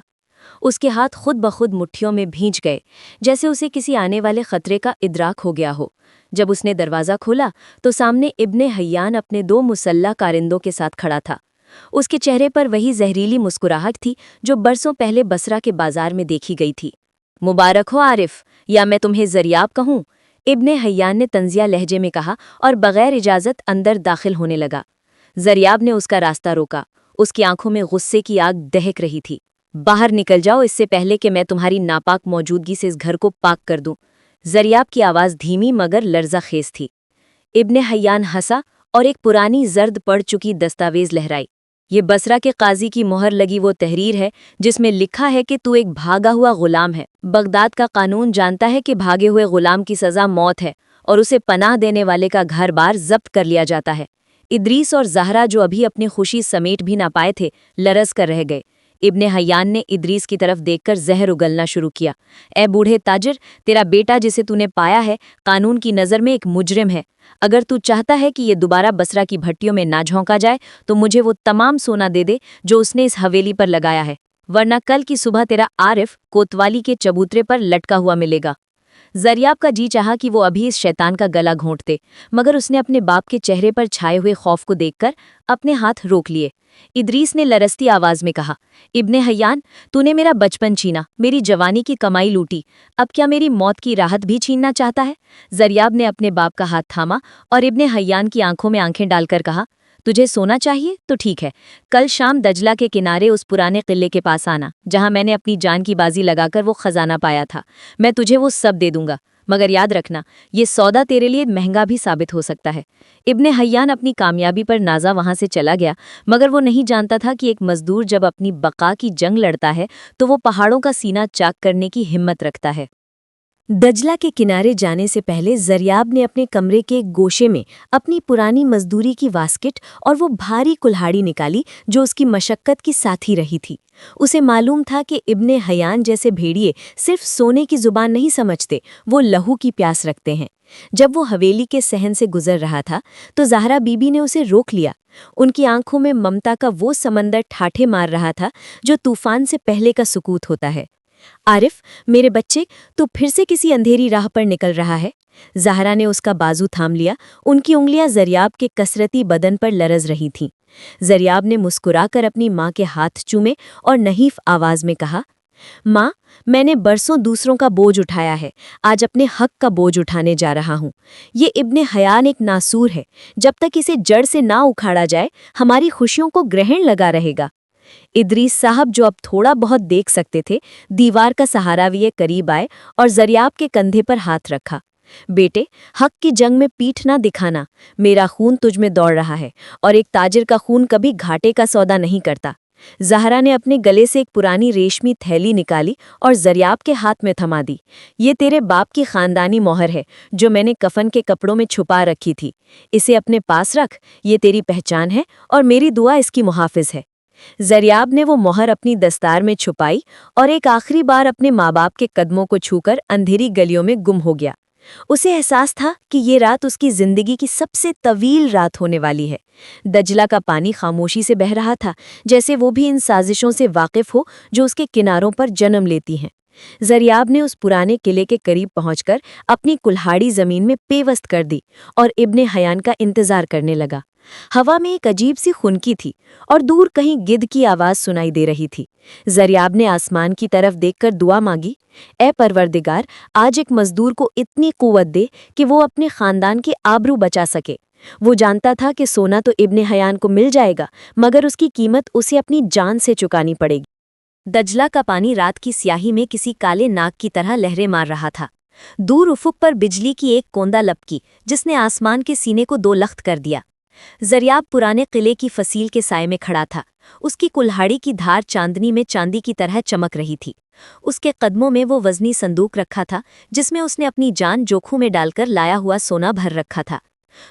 اس کے ہاتھ خود بخود مٹھیوں میں بھیج گئے، جیسے اسے کسی آنے والے خطرے کا ادراک ہو گیا ہو۔ جب اس نے دروازہ کھولا تو سامنے ابن حیان اپنے 2 مسلح کارندوں کے ساتھ کھڑا تھا۔ اس کے چہرے پر وہی زہریلی مسکراہٹ تھی جو برسوں پہلے بصرہ کے بازار میں دیکھی گئی تھی۔ مبارک ہو عارف، یا میں تمہیں زریاب کہوں؟ ابن حیان نے طنزیہ لہجے میں کہا اور بغیر اجازت اندر داخل ہونے لگا۔ زریاب نے اس کا راستہ روکا۔ اس کی آنکھوں میں غصے کی آگ دہک رہی تھی۔ باہر نکل جاؤ اس سے پہلے کہ میں تمہاری ناپاک موجودگی سے اس گھر کو پاک کر دوں۔ زریاب کی آواز دھیمی مگر لرزہ خیز تھی۔ ابن حیان ہنسا اور ایک پرانی زرد پڑ چکی دستاویز لہرائی۔ یہ بصرہ کے قاضی کی مہر لگی وہ تحریر ہے جس میں لکھا ہے کہ تو ایک بھاگا ہوا غلام ہے۔ بغداد کا قانون جانتا ہے کہ بھاگے ہوئے غلام کی سزا موت ہے اور اسے پناہ دینے والے کا گھر بار ضبط کر لیا جاتا ہے۔ ادریس اور زہرا جو ابھی اپنی خوشی سمیٹ بھی نہ پائے تھے، لرز کر رہ گئے۔ ابن حیان نے ادریس کی طرف دیکھ کر زہر اگلنا شروع کیا۔ اے بوڑھے تاجر، تیرا بیٹا جسے تو نے پایا ہے قانون کی نظر میں ایک مجرم ہے۔ اگر تو چاہتا ہے کہ یہ دوبارہ بصرہ کی بھٹیوں میں نہ جھونکا جائے تو مجھے وہ تمام سونا دے دے جو اس نے اس حویلی پر لگایا ہے، ورنہ کل کی صبح تیرا عارف کوتوالی کے چبوترے پر لٹکا ہوا ملے گا۔ زریاب کا جی چاہا کہ وہ ابھی اس شیطان کا گلا گھونٹتے، مگر اس نے اپنے باپ کے چہرے پر چھائے ہوئے خوف کو دیکھ کر اپنے ہاتھ روک لیے۔ ادریس نے لرزتی آواز میں کہا، ابن حیان، تو نے میرا بچپن چھینا، میری جوانی کی کمائی لوٹی، اب کیا میری موت کی راحت بھی چھیننا چاہتا ہے؟ زریاب نے اپنے باپ کا ہاتھ تھاما اور ابن حیان کی آنکھوں میں آنکھیں ڈال کر کہا، تجھے سونا چاہیے تو ٹھیک ہے، کل شام دجلہ کے کنارے اس پرانے قلعے کے پاس آنا جہاں میں نے اپنی جان کی بازی لگا کر وہ خزانہ پایا تھا۔ میں تجھے وہ سب دے دوں گا، مگر یاد رکھنا یہ سودا تیرے لیے مہنگا بھی ثابت ہو سکتا ہے۔ ابن حیان اپنی کامیابی پر نازا وہاں سے چلا گیا، مگر وہ نہیں جانتا تھا کہ ایک مزدور جب اپنی بقا کی جنگ لڑتا ہے تو وہ پہاڑوں کا سینہ چاک کرنے کی ہمت رکھتا ہے۔ دجلہ کے کنارے جانے سے پہلے زریاب نے اپنے کمرے کے ایک گوشے میں اپنی پرانی مزدوری کی واسکٹ اور وہ بھاری کلہاڑی نکالی جو اس کی مشقت کی ساتھی رہی تھی۔ اسے معلوم تھا کہ ابن حیان جیسے بھیڑیے صرف سونے کی زبان نہیں سمجھتے، وہ لہو کی پیاس رکھتے ہیں۔ جب وہ حویلی کے صحن سے گزر رہا تھا تو زہرا بی بی نے اسے روک لیا۔ ان کی آنکھوں میں ممتا کا وہ سمندر ٹھاٹھے مار رہا تھا جو طوفان سے پہلے کا سکوت ہوتا ہے۔ عارف، میرے بچے، تو پھر سے کسی اندھیری راہ پر نکل رہا ہے؟ زہرا نے اس کا بازو تھام لیا، ان کی انگلیاں زریاب کے کثرتی بدن پر لرز رہی تھیں۔ زریاب نے مسکرا کر اپنی ماں کے ہاتھ چومے اور نحیف آواز میں کہا، ماں، میں نے برسوں دوسروں کا بوجھ اٹھایا ہے، آج اپنے حق کا بوجھ اٹھانے جا رہا ہوں۔ یہ ابن حیان ایک ناسور ہے، جب تک اسے جڑ سے نہ اکھاڑا جائے ہماری خوشیوں کو گرہن لگا رہے گا۔ ادریس صاحب، جو اب تھوڑا بہت دیکھ سکتے تھے، دیوار کا سہارا لیے قریب آئے اور زریاب کے کندھے پر ہاتھ رکھا۔ بیٹے، حق کی جنگ میں پیٹھ نہ دکھانا، میرا خون تجھ میں دوڑ رہا ہے، اور ایک تاجر کا خون کبھی گھاٹے کا سودا نہیں کرتا۔ زہرا نے اپنے گلے سے ایک پرانی ریشمی تھیلی نکالی اور زریاب کے ہاتھ میں تھما دی۔ یہ تیرے باپ کی خاندانی مہر ہے جو میں نے کفن کے کپڑوں میں چھپا رکھی تھی، اسے اپنے پاس رکھ، یہ تیری پہچان ہے اور میری دعا اس کی محافظ ہے۔ زریاب نے وہ مہر اپنی دستار میں چھپائی اور ایک آخری بار اپنے ماں باپ کے قدموں کو چھو کر اندھیری گلیوں میں گم ہو گیا۔ اسے احساس تھا کہ یہ رات اس کی زندگی کی سب سے طویل رات ہونے والی ہے۔ دجلہ کا پانی خاموشی سے بہہ رہا تھا، جیسے وہ بھی ان سازشوں سے واقف ہو جو اس کے کناروں پر جنم لیتی ہیں۔ زریاب نے اس پرانے قلعے کے قریب پہنچ کر اپنی کلہاڑی زمین میں پیوست کر دی اور ابن حیان کا انتظار کرنے لگا۔ ہوا میں ایک عجیب سی خنکی تھی اور دور کہیں گدھ کی آواز سنائی دے رہی تھی۔ زریاب نے آسمان کی طرف دیکھ کر دعا مانگی، اے پروردگار، آج ایک مزدور کو اتنی قوت دے کہ وہ اپنے خاندان کی آبرو بچا سکے۔ وہ جانتا تھا کہ سونا تو ابن حیان کو مل جائے گا، مگر اس کی قیمت اسے اپنی جان سے چکانی پڑے گی۔ دجلہ کا پانی رات کی سیاہی میں کسی کالے ناگ کی طرح لہریں مار رہا تھا۔ دور افق پر بجلی کی ایک کوندا لپکی جس نے آسمان کے سینے کو دو لخت کر دیا۔ زریاب پرانے قلعے کی فصیل کے سائے میں کھڑا تھا، اس کی کلہاڑی کی دھار چاندنی میں چاندی کی طرح چمک رہی تھی۔ اس کے قدموں میں وہ وزنی صندوق رکھا تھا جس میں اس نے اپنی جان جوکھوں میں ڈال کر لایا ہوا سونا بھر رکھا تھا۔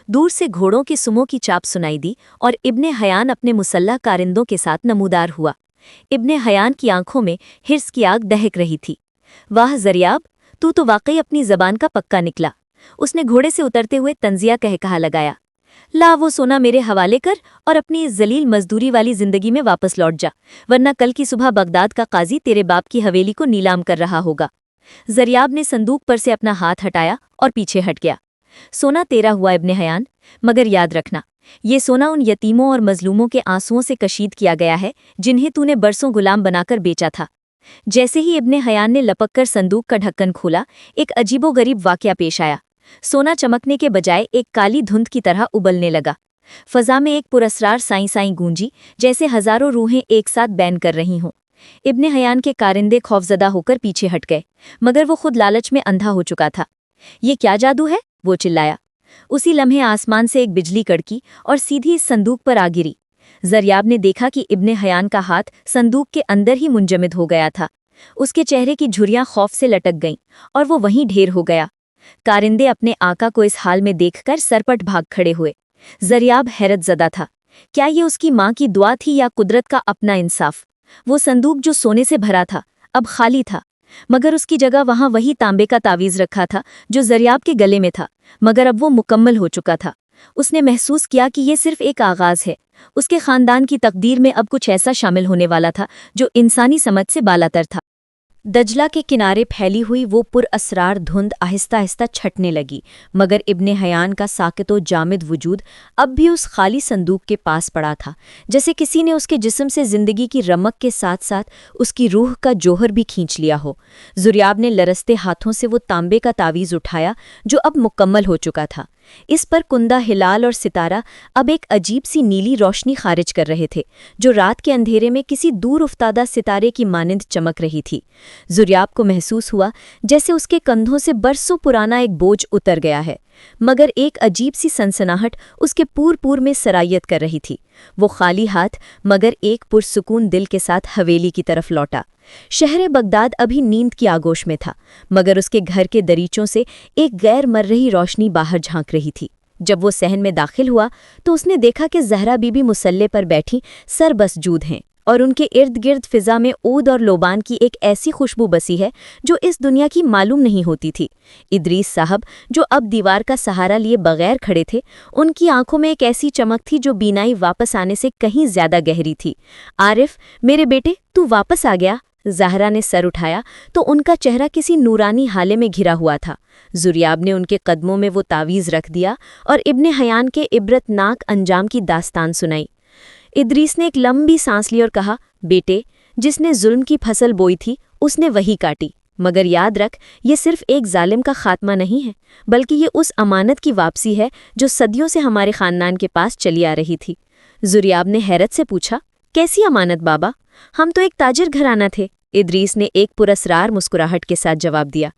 دور سے گھوڑوں کے سموں کی چاپ سنائی دی اور ابن حیان اپنے مسلح کارندوں کے ساتھ نمودار ہوا۔ ابن حیان کی آنکھوں میں حرص کی آگ دہک رہی تھی۔ واہ زریاب، تو واقعی اپنی زبان کا پکا نکلا۔ اس نے گھوڑے سے اترتے ہوئے طنزیہ کہا لگایا، لا وہ سونا میرے حوالے کر اور اپنی ذلیل مزدوری والی زندگی میں واپس لوٹ جا، ورنہ کل کی صبح بغداد کا قاضی تیرے باپ کی حویلی کو نیلام کر رہا ہوگا۔ زریاب نے صندوق پر سے اپنا ہاتھ ہٹایا اور پیچھے ہٹ گیا۔ سونا تیرا ہوا ابن حیان، مگر یاد رکھنا، یہ سونا ان یتیموں اور مظلوموں کے آنسوؤں سے کشید کیا گیا ہے جنہیں تو نے برسوں غلام بنا کر بیچا تھا۔ جیسے ہی ابن حیان نے لپک کر صندوق کا ڈھکن کھولا، ایک عجیب و غریب واقعہ پیش آیا۔ سونا چمکنے کے بجائے ایک کالی دھند کی طرح ابلنے لگا۔ فضا میں ایک پراسرار سائیں سائیں گونجی، جیسے ہزاروں روحیں ایک ساتھ بین کر رہی ہوں۔ ابن حیان کے کارندے خوفزدہ ہو کر پیچھے ہٹ گئے، مگر وہ خود لالچ میں اندھا ہو چکا تھا۔ یہ کیا جادو ہے؟ وہ چلایا۔ اسی لمحے آسمان سے ایک بجلی کڑکی اور سیدھی اس صندوق پر آ گری۔ زریاب نے دیکھا کہ ابن حیان کا ہاتھ صندوق کے اندر ہی منجمد ہو گیا تھا۔ اس کے چہرے کی جھریاں خوف سے لٹک گئیں اور وہ وہیں ڈھیر ہو گیا۔ کارندے اپنے آقا کو اس حال میں دیکھ کر سرپٹ بھاگ کھڑے ہوئے۔ زریاب حیرت زدہ تھا، کیا یہ اس کی ماں کی دعا تھی یا قدرت کا اپنا انصاف؟ وہ صندوق جو سونے سے بھرا تھا اب خالی تھا، مگر اس کی جگہ وہاں وہی تانبے کا تعویذ رکھا تھا جو زریاب کے گلے میں تھا، مگر اب وہ مکمل ہو چکا تھا۔ اس نے محسوس کیا کہ یہ صرف ایک آغاز ہے، اس کے خاندان کی تقدیر میں اب کچھ ایسا شامل ہونے والا تھا جو انسانی سمجھ سے بالاتر تھا۔ دجلہ کے کنارے پھیلی ہوئی وہ پر اسرار دھند آہستہ آہستہ چھٹنے لگی، مگر ابن حیان کا ساکت و جامد وجود اب بھی اس خالی صندوق کے پاس پڑا تھا، جیسے کسی نے اس کے جسم سے زندگی کی رمق کے ساتھ ساتھ اس کی روح کا جوہر بھی کھینچ لیا ہو۔ زریاب نے لرزتے ہاتھوں سے وہ تانبے کا تعویذ اٹھایا جو اب مکمل ہو چکا تھا۔ اس پر کندہ ہلال اور ستارہ اب ایک عجیب سی نیلی روشنی خارج کر رہے تھے جو رات کے اندھیرے میں کسی دور افتادہ ستارے کی مانند چمک رہی تھی۔ زریاب کو محسوس ہوا جیسے اس کے کندھوں سے برسوں پرانا ایک بوجھ اتر گیا ہے، مگر ایک عجیب سی سنسناہٹ اس کے پور میں سرایت کر رہی تھی۔ وہ خالی ہاتھ مگر ایک پرسکون دل کے ساتھ حویلی کی طرف لوٹا۔ شہر بغداد ابھی نیند کی آگوش میں تھا، مگر اس کے گھر کے دریچوں سے ایک غیر مر رہی روشنی باہر جھانک رہی تھی۔ جب وہ صحن میں داخل ہوا تو اس نے دیکھا کہ زہرا بی بی مصلے پر بیٹھی سر بسجود ہیں، اور ان کے ارد گرد فضا میں عود اور لوبان کی ایک ایسی خوشبو بسی ہے جو اس دنیا کی معلوم نہیں ہوتی تھی۔ ادریس صاحب جو اب دیوار کا سہارا لیے بغیر کھڑے تھے، ان کی آنکھوں میں ایک ایسی چمک تھی جو بینائی واپس آنے سے کہیں زیادہ گہری تھی۔ عارف، میرے بیٹے، تو واپس آ گیا؟ زہرا نے سر اٹھایا تو ان کا چہرہ کسی نورانی حالے میں گھرا ہوا تھا۔ زریاب نے ان کے قدموں میں وہ تعویذ رکھ دیا اور ابن حیان کے عبرت ناک انجام کی داستان سنائی۔ ادریس نے ایک لمبی سانس لی اور کہا، بیٹے، جس نے ظلم کی پھسل بوئی تھی اس نے وہی کاٹی، مگر یاد رکھ یہ صرف ایک ظالم کا خاتمہ نہیں ہے، بلکہ یہ اس امانت کی واپسی ہے جو صدیوں سے ہمارے خاندان کے پاس چلی آ رہی تھی۔ زریاب نے حیرت سے پوچھا، کیسی امانت بابا؟ ہم تو ایک تاجر گھرانہ تھے۔ ادریس نے ایک پراسرار مسکراہٹ کے ساتھ جواب دیا،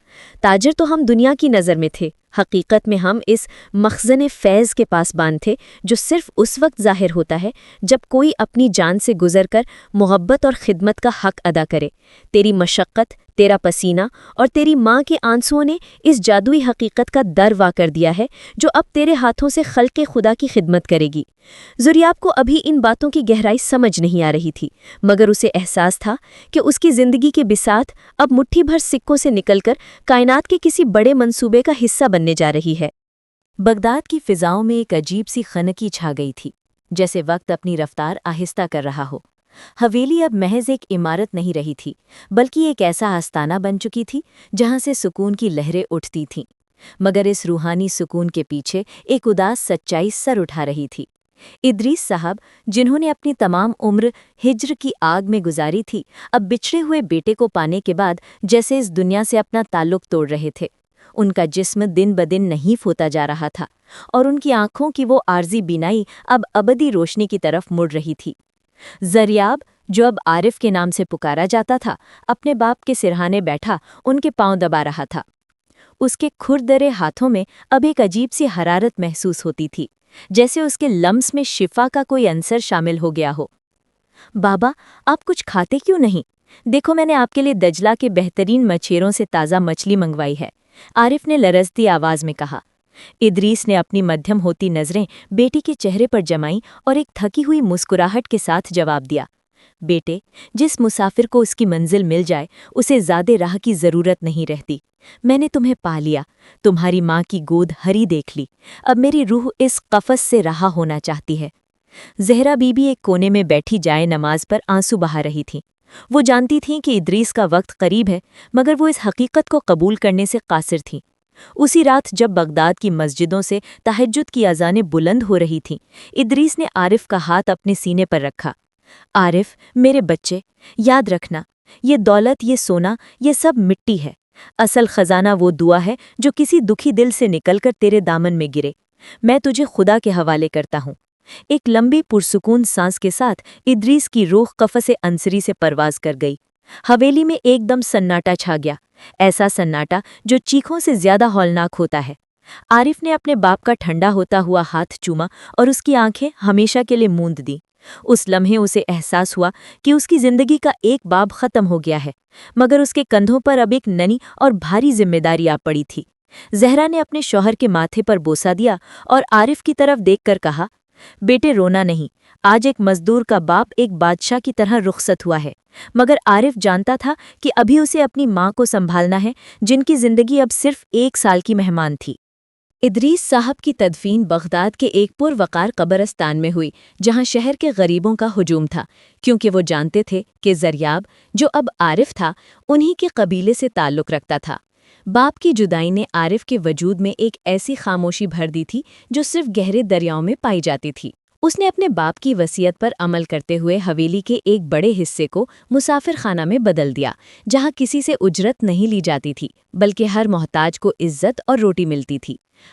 تاجر تو ہم دنیا کی نظر میں تھے، حقیقت میں ہم اس مخزن فیض کے پاسبان تھے جو صرف اس وقت ظاہر ہوتا ہے جب کوئی اپنی جان سے گزر کر محبت اور خدمت کا حق ادا کرے۔ تیری مشقت، تیرا پسینہ اور تیری ماں کے آنسوؤں نے اس جادوئی حقیقت کا در وا کر دیا ہے جو اب تیرے ہاتھوں سے خلق خدا کی خدمت کرے گی۔ زریاب کو ابھی ان باتوں کی گہرائی سمجھ نہیں آ رہی تھی، مگر اسے احساس تھا کہ اس کی زندگی کے بساط اب مٹھی بھر سکوں سے نکل کر کائنات کے کسی بڑے منصوبے کا حصہ بننے جا رہی ہے۔ بغداد کی فضاؤں میں ایک عجیب سی خنکی چھا گئی تھی، جیسے وقت اپنی رفتار آہستہ کر رہا ہو۔ حویلی اب محض ایک عمارت نہیں رہی تھی، بلکہ ایک ایسا آستانہ بن چکی تھی جہاں سے سکون کی لہریں اٹھتی تھیں، مگر اس روحانی سکون کے پیچھے ایک اداس سچائی سر اٹھا رہی تھی۔ ادریس صاحب، جنہوں نے اپنی تمام عمر ہجر کی آگ میں گزاری تھی، اب بچھڑے ہوئے بیٹے کو پانے کے بعد جیسے اس دنیا سے اپنا تعلق توڑ رہے تھے۔ ان کا جسم دن بدن نہیں ہوتا جا رہا تھا، اور ان کی آنکھوں کی وہ عارضی بینائی اب ابدی روشنی کی طرف مڑ رہی تھی۔ زریاب، جو اب عارف کے نام سے پکارا جاتا تھا، اپنے باپ کے سرہانے بیٹھا ان کے پاؤں دبا رہا تھا۔ اس کے کھردرے ہاتھوں میں اب ایک عجیب سی حرارت محسوس ہوتی تھی، جیسے اس کے لمس میں شفا کا کوئی عنصر شامل ہو گیا ہو۔ بابا، آپ کچھ کھاتے کیوں نہیں؟ دیکھو، میں نے آپ کے لیے دجلہ کے بہترین مچھیروں سے تازہ مچھلی منگوائی ہے، عارف نے لرزتی آواز میں کہا۔ ادریس نے اپنی مدھم ہوتی نظریں بیٹی کے چہرے پر جمائیں اور ایک تھکی ہوئی مسکراہٹ کے ساتھ جواب دیا، بیٹے، جس مسافر کو اس کی منزل مل جائے اسے زیادہ راہ کی ضرورت نہیں رہتی۔ میں نے تمہیں پا لیا، تمہاری ماں کی گود ہری دیکھ لی، اب میری روح اس قفس سے رہا ہونا چاہتی ہے۔ زہرا بی بی ایک کونے میں بیٹھی جائے نماز پر آنسو بہا رہی تھیں۔ وہ جانتی تھیں کہ ادریس کا وقت قریب ہے، مگر وہ اس حقیقت کو قبول کرنے سے قاصر تھیں۔ اسی رات جب بغداد کی مسجدوں سے تہجد کی اذانیں بلند ہو رہی تھیں، ادریس نے عارف کا ہاتھ اپنے سینے پر رکھا۔ عارف، میرے بچے، یاد رکھنا، یہ دولت، یہ سونا، یہ سب مٹی ہے۔ اصل خزانہ وہ دعا ہے جو کسی دکھی دل سے نکل کر تیرے دامن میں گرے۔ میں تجھے خدا کے حوالے کرتا ہوں۔ ایک لمبی پرسکون سانس کے ساتھ ادریس کی روح قفس عنصری سے پرواز کر گئی۔ حویلی میں ایک دم سناٹا چھا گیا، ایسا سناٹا جو چیخوں سے زیادہ ہولناک ہوتا ہے۔ عارف نے اپنے باپ کا ٹھنڈا ہوتا ہوا ہاتھ چوما اور اس کی آنکھیں ہمیشہ کے لیے موند دیں۔ اس لمحے اسے احساس ہوا کہ اس کی زندگی کا ایک باب ختم ہو گیا ہے، مگر اس کے کندھوں پر اب ایک ننی اور بھاری ذمہ داری آ پڑی تھی۔ زہرا نے اپنے شوہر کے ماتھے پر بوسہ دیا اور عارف کی طرف دیکھ کر کہا، بیٹے، رونا نہیں، آج ایک مزدور کا باپ ایک بادشاہ کی طرح رخصت ہوا ہے، مگر عارف جانتا تھا کہ ابھی اسے اپنی ماں کو سنبھالنا ہے، جن کی زندگی اب صرف 1 سال کی مہمان تھی۔ ادریس صاحب کی تدفین بغداد کے ایک پروقار قبرستان میں ہوئی، جہاں شہر کے غریبوں کا ہجوم تھا، کیونکہ وہ جانتے تھے کہ زریاب، جو اب عارف تھا، انہی کے قبیلے سے تعلق رکھتا تھا۔ باپ کی جدائی نے عارف کے وجود میں ایک ایسی خاموشی بھر دی تھی جو صرف گہرے دریاؤں میں پائی جاتی تھی۔ اس نے اپنے باپ کی وصیت پر عمل کرتے ہوئے حویلی کے ایک بڑے حصے کو مسافر خانہ میں بدل دیا، جہاں کسی سے اجرت نہیں لی جاتی تھی، بلکہ ہر محتاج کو عزت اور روٹی ملتی تھی۔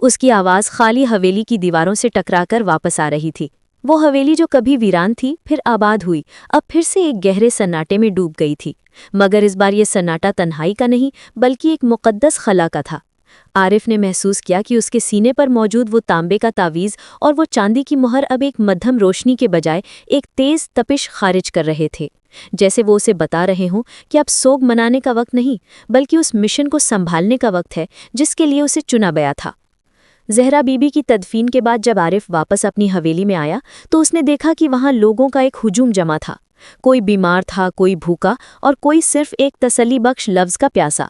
اس کی آواز خالی حویلی کی دیواروں سے ٹکرا کر واپس آ رہی تھی۔ وہ حویلی جو کبھی ویران تھی پھر آباد ہوئی، اب پھر سے ایک گہرے سناٹے میں ڈوب گئی تھی، مگر اس بار یہ سناٹا تنہائی کا نہیں بلکہ ایک مقدس خلا کا تھا۔ عارف نے محسوس کیا کہ اس کے سینے پر موجود وہ تانبے کا تعویذ اور وہ چاندی کی مہر اب ایک مدھم روشنی کے بجائے ایک تیز تپش خارج کر رہے تھے، جیسے وہ اسے بتا رہے ہوں کہ اب سوگ منانے کا وقت نہیں بلکہ اس مشن کو سنبھالنے کا وقت ہے جس کے لیے اسے چنا گیا تھا۔ زہرا بی بی کی تدفین کے بعد جب عارف واپس اپنی حویلی میں آیا تو اس نے دیکھا کہ وہاں لوگوں کا ایک ہجوم جمع تھا، کوئی بیمار تھا، کوئی بھوکا اور کوئی صرف ایک تسلی بخش لفظ کا پیاسا۔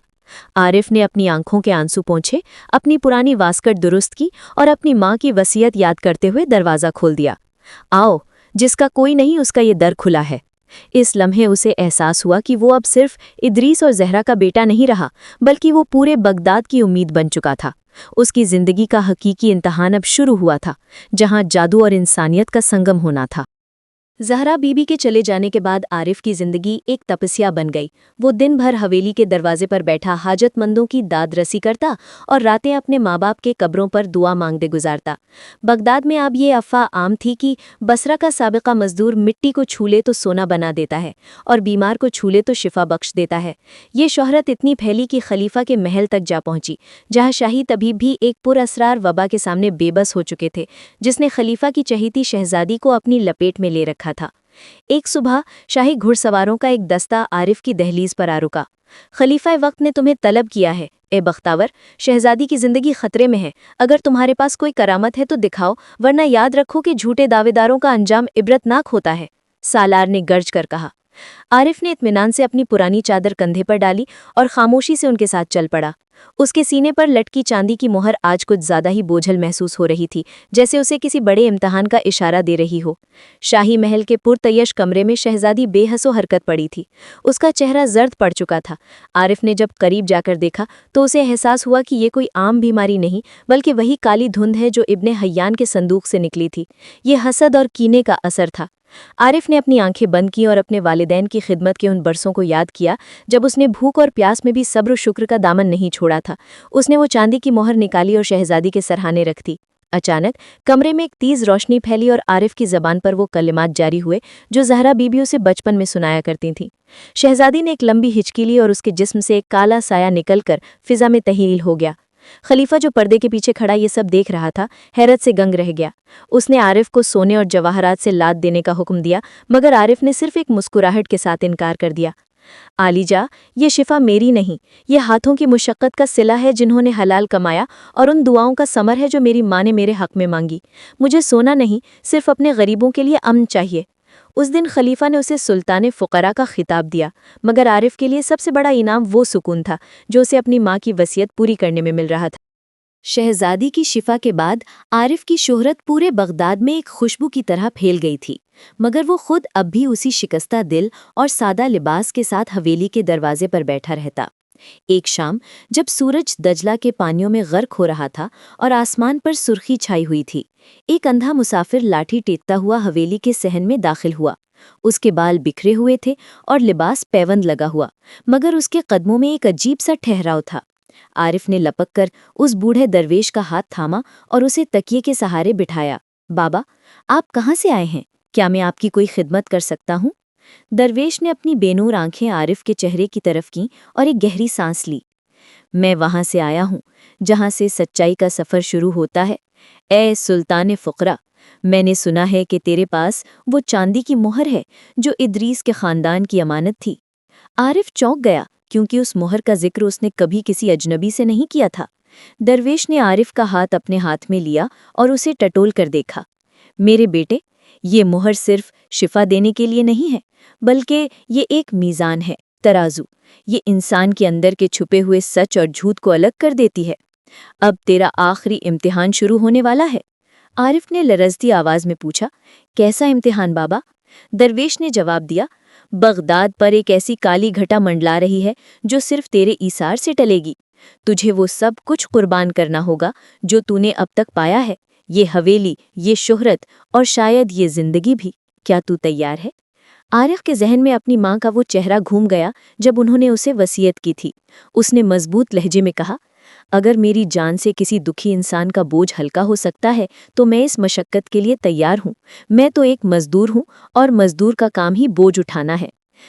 عارف نے اپنی آنکھوں کے آنسو پونچھے، اپنی پرانی واسکٹ درست کی اور اپنی ماں کی وصیت یاد کرتے ہوئے دروازہ کھول دیا۔ آؤ، جس کا کوئی نہیں اس کا یہ در کھلا ہے۔ اس لمحے اسے احساس ہوا کہ وہ اب صرف ادریس اور زہرا کا بیٹا نہیں رہا بلکہ وہ پورے بغداد کی امید بن چکا تھا۔ اس کی زندگی کا حقیقی امتحان اب شروع ہوا تھا، جہاں جادو اور انسانیت کا سنگم ہونا تھا۔ زہرا بی بی کے چلے جانے کے بعد عارف کی زندگی ایک تپسیا بن گئی۔ وہ دن بھر حویلی کے دروازے پر بیٹھا حاجت مندوں کی داد رسی کرتا اور راتیں اپنے ماں باپ کے قبروں پر دعا مانگتے گزارتا۔ بغداد میں اب یہ افواہ عام تھی کہ بصرہ کا سابقہ مزدور مٹی کو چھولے تو سونا بنا دیتا ہے اور بیمار کو چھولے تو شفا بخش دیتا ہے۔ یہ شہرت اتنی پھیلی کہ خلیفہ کے محل تک جا پہنچی، جہاں شاہی طبیب بھی ایک پر اسرار وبا کے سامنے بے بس ہو چکے تھے جس نے خلیفہ کی چہیتی شہزادی کو اپنی لپیٹ میں لے رکھا تھا۔ ایک صبح شاہی گھڑ سواروں کا ایک دستہ عارف کی دہلیز پر آ رکا۔ خلیفہ وقت نے تمہیں طلب کیا ہے، اے بختاور، شہزادی کی زندگی خطرے میں ہے، اگر تمہارے پاس کوئی کرامت ہے تو دکھاؤ، ورنہ یاد رکھو کہ جھوٹے دعوے داروں کا انجام عبرتناک ہوتا ہے، سالار نے گرج کر کہا۔ عارف نے اطمینان سے اپنی پرانی چادر کندھے پر ڈالی اور خاموشی سے ان کے ساتھ چل پڑا۔ اس کے سینے پر لٹکی چاندی کی مہر آج کچھ زیادہ ہی بوجھل محسوس ہو رہی تھی، جیسے اسے کسی بڑے امتحان کا اشارہ دے رہی ہو۔ شاہی محل کے پرتیش کمرے میں شہزادی بے حس و حرکت پڑی تھی، اس کا چہرہ زرد پڑ چکا تھا۔ عارف نے جب قریب جا کر دیکھا تو اسے احساس ہوا کہ یہ کوئی عام بیماری نہیں بلکہ وہی کالی دھند ہے جو ابن حیان کے صندوق سے نکلی تھی۔ یہ حسد اور کینے کا اثر تھا۔ عارف نے اپنی آنکھیں بند کی اور اپنے والدین کی خدمت کے ان برسوں کو یاد کیا جب اس نے بھوک اور پیاس میں بھی صبر و شکر کا دامن نہیں چھوڑا تھا۔ اس نے وہ چاندی کی مہر نکالی اور شہزادی کے سرہانے رکھ دی۔ اچانک کمرے میں ایک تیز روشنی پھیلی اور عارف کی زبان پر وہ کلمات جاری ہوئے جو زہرا بی بی اسے بچپن میں سنایا کرتی تھیں۔ شہزادی نے ایک لمبی ہچکی لی اور اس کے جسم سے ایک کالا سایہ نکل کر فضا میں تحلیل ہو گیا۔ خلیفہ جو پردے کے پیچھے کھڑا یہ سب دیکھ رہا تھا حیرت سے گنگ رہ گیا۔ اس نے عارف کو سونے اور جواہرات سے لاد دینے کا حکم دیا، مگر عارف نے صرف ایک مسکراہٹ کے ساتھ انکار کر دیا۔ عالی جا، یہ شفا میری نہیں، یہ ہاتھوں کی مشقت کا صلہ ہے جنہوں نے حلال کمایا اور ان دعاؤں کا ثمر ہے جو میری ماں نے میرے حق میں مانگی۔ مجھے سونا نہیں، صرف اپنے غریبوں کے لیے امن چاہیے۔ اس دن خلیفہ نے اسے سلطان فقراء کا خطاب دیا، مگر عارف کے لیے سب سے بڑا انعام وہ سکون تھا جو اسے اپنی ماں کی وصیت پوری کرنے میں مل رہا تھا۔ شہزادی کی شفا کے بعد عارف کی شہرت پورے بغداد میں ایک خوشبو کی طرح پھیل گئی تھی، مگر وہ خود اب بھی اسی شکستہ دل اور سادہ لباس کے ساتھ حویلی کے دروازے پر بیٹھا رہتا۔ ایک شام جب سورج دجلہ کے پانیوں میں غرق ہو رہا تھا اور آسمان پر سرخی چھائی ہوئی تھی، ایک اندھا مسافر لاٹھی ٹیکتا ہوا حویلی کے صحن میں داخل ہوا۔ اس کے بال بکھرے ہوئے تھے اور لباس پیوند لگا ہوا، مگر اس کے قدموں میں ایک عجیب سا ٹھہراؤ تھا۔ عارف نے لپک کر اس بوڑھے درویش کا ہاتھ تھاما اور اسے تکیے کے سہارے بٹھایا۔ بابا، آپ کہاں سے آئے ہیں؟ کیا میں آپ کی کوئی خدمت کر سکتا ہوں؟ درویش نے اپنی بے نور آنکھیں عارف کے چہرے کی طرف کیں اور ایک گہری سانس لی۔ میں وہاں سے آیا ہوں جہاں سے سچائی کا سفر شروع ہوتا ہے، اے سلطان فقراء۔ میں نے سنا ہے کہ تیرے پاس وہ چاندی کی مہر ہے جو ادریس کے خاندان کی امانت تھی۔ عارف چونک گیا کیونکہ اس مہر کا ذکر اس نے کبھی کسی اجنبی سے نہیں کیا تھا۔ درویش نے عارف کا ہاتھ اپنے ہاتھ میں لیا اور اسے ٹٹول کر دیکھا۔ میرے بیٹے، یہ مہر صرف شفا دینے کے لیے نہیں ہے بلکہ یہ ایک میزان ہے، ترازو۔ یہ انسان کے اندر کے چھپے ہوئے سچ اور جھوٹ کو الگ کر دیتی ہے۔ اب تیرا آخری امتحان شروع ہونے والا ہے۔ عارف نے لرزتی آواز میں پوچھا، کیسا امتحان بابا؟ درویش نے جواب دیا، بغداد پر ایک ایسی کالی گھٹا منڈلا رہی ہے جو صرف تیرے ایثار سے ٹلے گی۔ تجھے وہ سب کچھ قربان کرنا ہوگا جو تو نے اب تک پایا ہے، یہ حویلی، یہ شہرت اور شاید یہ زندگی بھی۔ کیا تو تیار ہے؟ عارف کے ذہن میں اپنی ماں کا وہ چہرہ گھوم گیا جب انہوں نے اسے وصیت کی تھی۔ اس نے مضبوط لہجے میں کہا، اگر میری جان سے کسی دکھی انسان کا بوجھ ہلکا ہو سکتا ہے تو میں اس مشقت کے لیے تیار ہوں۔ میں تو ایک مزدور ہوں اور مزدور کا کام ہی بوجھ اٹھانا ہے۔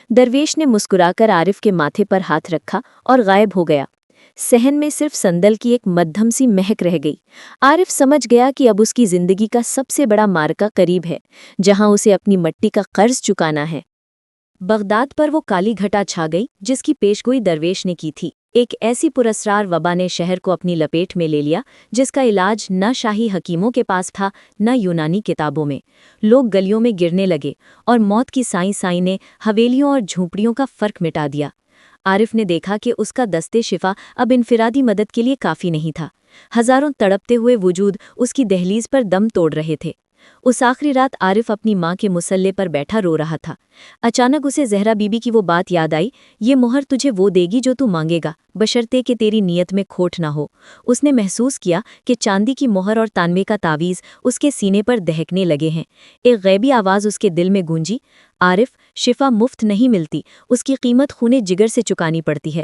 درویش نے مسکرا کر عارف کے ماتھے پر ہاتھ رکھا اور غائب ہو گیا۔ صحن میں صرف سندل کی ایک مدھم سی مہک رہ گئی۔ عارف سمجھ گیا کہ اب اس کی زندگی کا سب سے بڑا معرکہ قریب ہے، جہاں اسے اپنی مٹی کا قرض چکانا ہے۔ بغداد پر وہ کالی گھٹا چھا گئی جس کی پیشگوئی درویش نے کی تھی۔ ایک ایسی پراسرار وبا نے شہر کو اپنی لپیٹ میں لے لیا جس کا علاج نہ شاہی حکیموں کے پاس تھا نہ یونانی کتابوں میں۔ لوگ گلیوں میں گرنے لگے اور موت کی سائیں سائیں نے حویلیوں اور جھونپڑیوں کا فرق مٹا دیا۔ عارف نے دیکھا کہ اس کا دستے شفا اب انفرادی مدد کے لیے کافی نہیں تھا۔ ہزاروں تڑپتے ہوئے وجود اس کی دہلیز پر دم توڑ رہے تھے۔ اس آخری رات عارف اپنی ماں کے مصلے پر بیٹھا رو رہا تھا۔ اچانک اسے زہرا بی بی کی وہ بات یاد آئی، یہ مہر تجھے وہ دے گی جو تو مانگے گا، بشرطے کہ تیری نیت میں کھوٹ نہ ہو۔ اس نے محسوس کیا کہ چاندی کی مہر اور تانبے کا تعویذ اس کے سینے پر دہکنے لگے ہیں۔ ایک غیبی آواز اس کے دل میں گونجی، عارف، شفا مفت نہیں ملتی، اس کی قیمت خونے جگر سے چکانی پڑتی ہے۔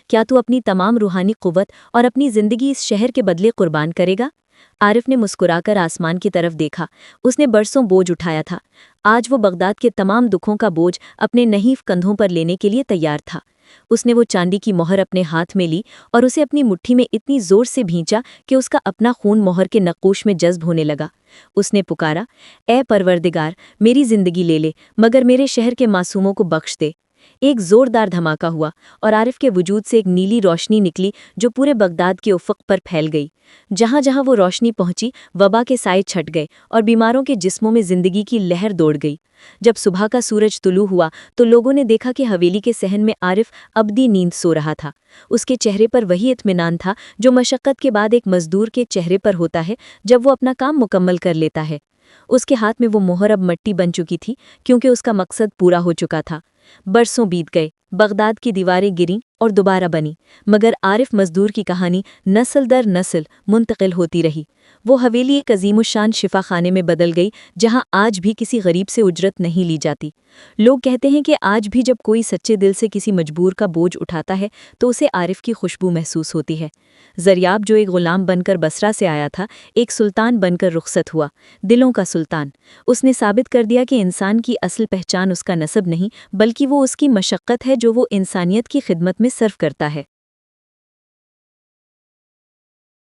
کیا تو اپنی تمام روحانی قوت اور اپنی زندگی اس شہر کے بدلے قربان کرے گا؟ عارف نے مسکرا کر آسمان کی طرف دیکھا۔ اس نے برسوں بوجھ اٹھایا تھا، آج وہ بغداد کے تمام دکھوں کا بوجھ اپنے نحیف کندھوں پر لینے کے لیے تیار تھا۔ اس نے وہ چاندی کی مہر اپنے ہاتھ میں لی اور اسے اپنی مٹھی میں اتنی زور سے بھینچا کہ اس کا اپنا خون مہر کے نقوش میں جذب ہونے لگا۔ اس نے پکارا، اے پروردگار، میری زندگی لے لے مگر میرے شہر کے معصوموں کو بخش دے۔ ایک زوردار دھماکہ ہوا اور عارف کے وجود سے ایک نیلی روشنی نکلی جو پورے بغداد کے افق پر پھیل گئی۔ جہاں جہاں وہ روشنی پہنچی وبا کے سائے چھٹ گئے اور بیماروں کے جسموں میں زندگی کی لہر دوڑ گئی۔ جب صبح کا سورج طلوع ہوا تو لوگوں نے دیکھا کہ حویلی کے صحن میں عارف ابدی نیند سو رہا تھا۔ اس کے چہرے پر وہی اطمینان تھا جو مشقت کے بعد ایک مزدور کے چہرے پر ہوتا ہے جب وہ اپنا کام مکمل کر لیتا ہے۔ اس کے ہاتھ میں وہ مہر اب مٹی بن چکی تھی کیونکہ اس کا مقصد پورا ہو چکا تھا۔ برسوں بیت گئے، بغداد کی دیواریں گریں اور دوبارہ بنی، مگر عارف مزدور کی کہانی نسل در نسل منتقل ہوتی رہی۔ وہ حویلی ایک عظیم الشان شفا خانے میں بدل گئی جہاں آج بھی کسی غریب سے اجرت نہیں لی جاتی۔ لوگ کہتے ہیں کہ آج بھی جب کوئی سچے دل سے کسی مجبور کا بوجھ اٹھاتا ہے تو اسے عارف کی خوشبو محسوس ہوتی ہے۔ زریاب جو ایک غلام بن کر بصرہ سے آیا تھا، ایک سلطان بن کر رخصت ہوا، دلوں کا سلطان۔ اس نے ثابت کر دیا کہ انسان کی اصل پہچان اس کا نسب نہیں بلکہ وہ اس کی مشقت ہے جو وہ انسانیت کی خدمت میں صرف کرتا ہے۔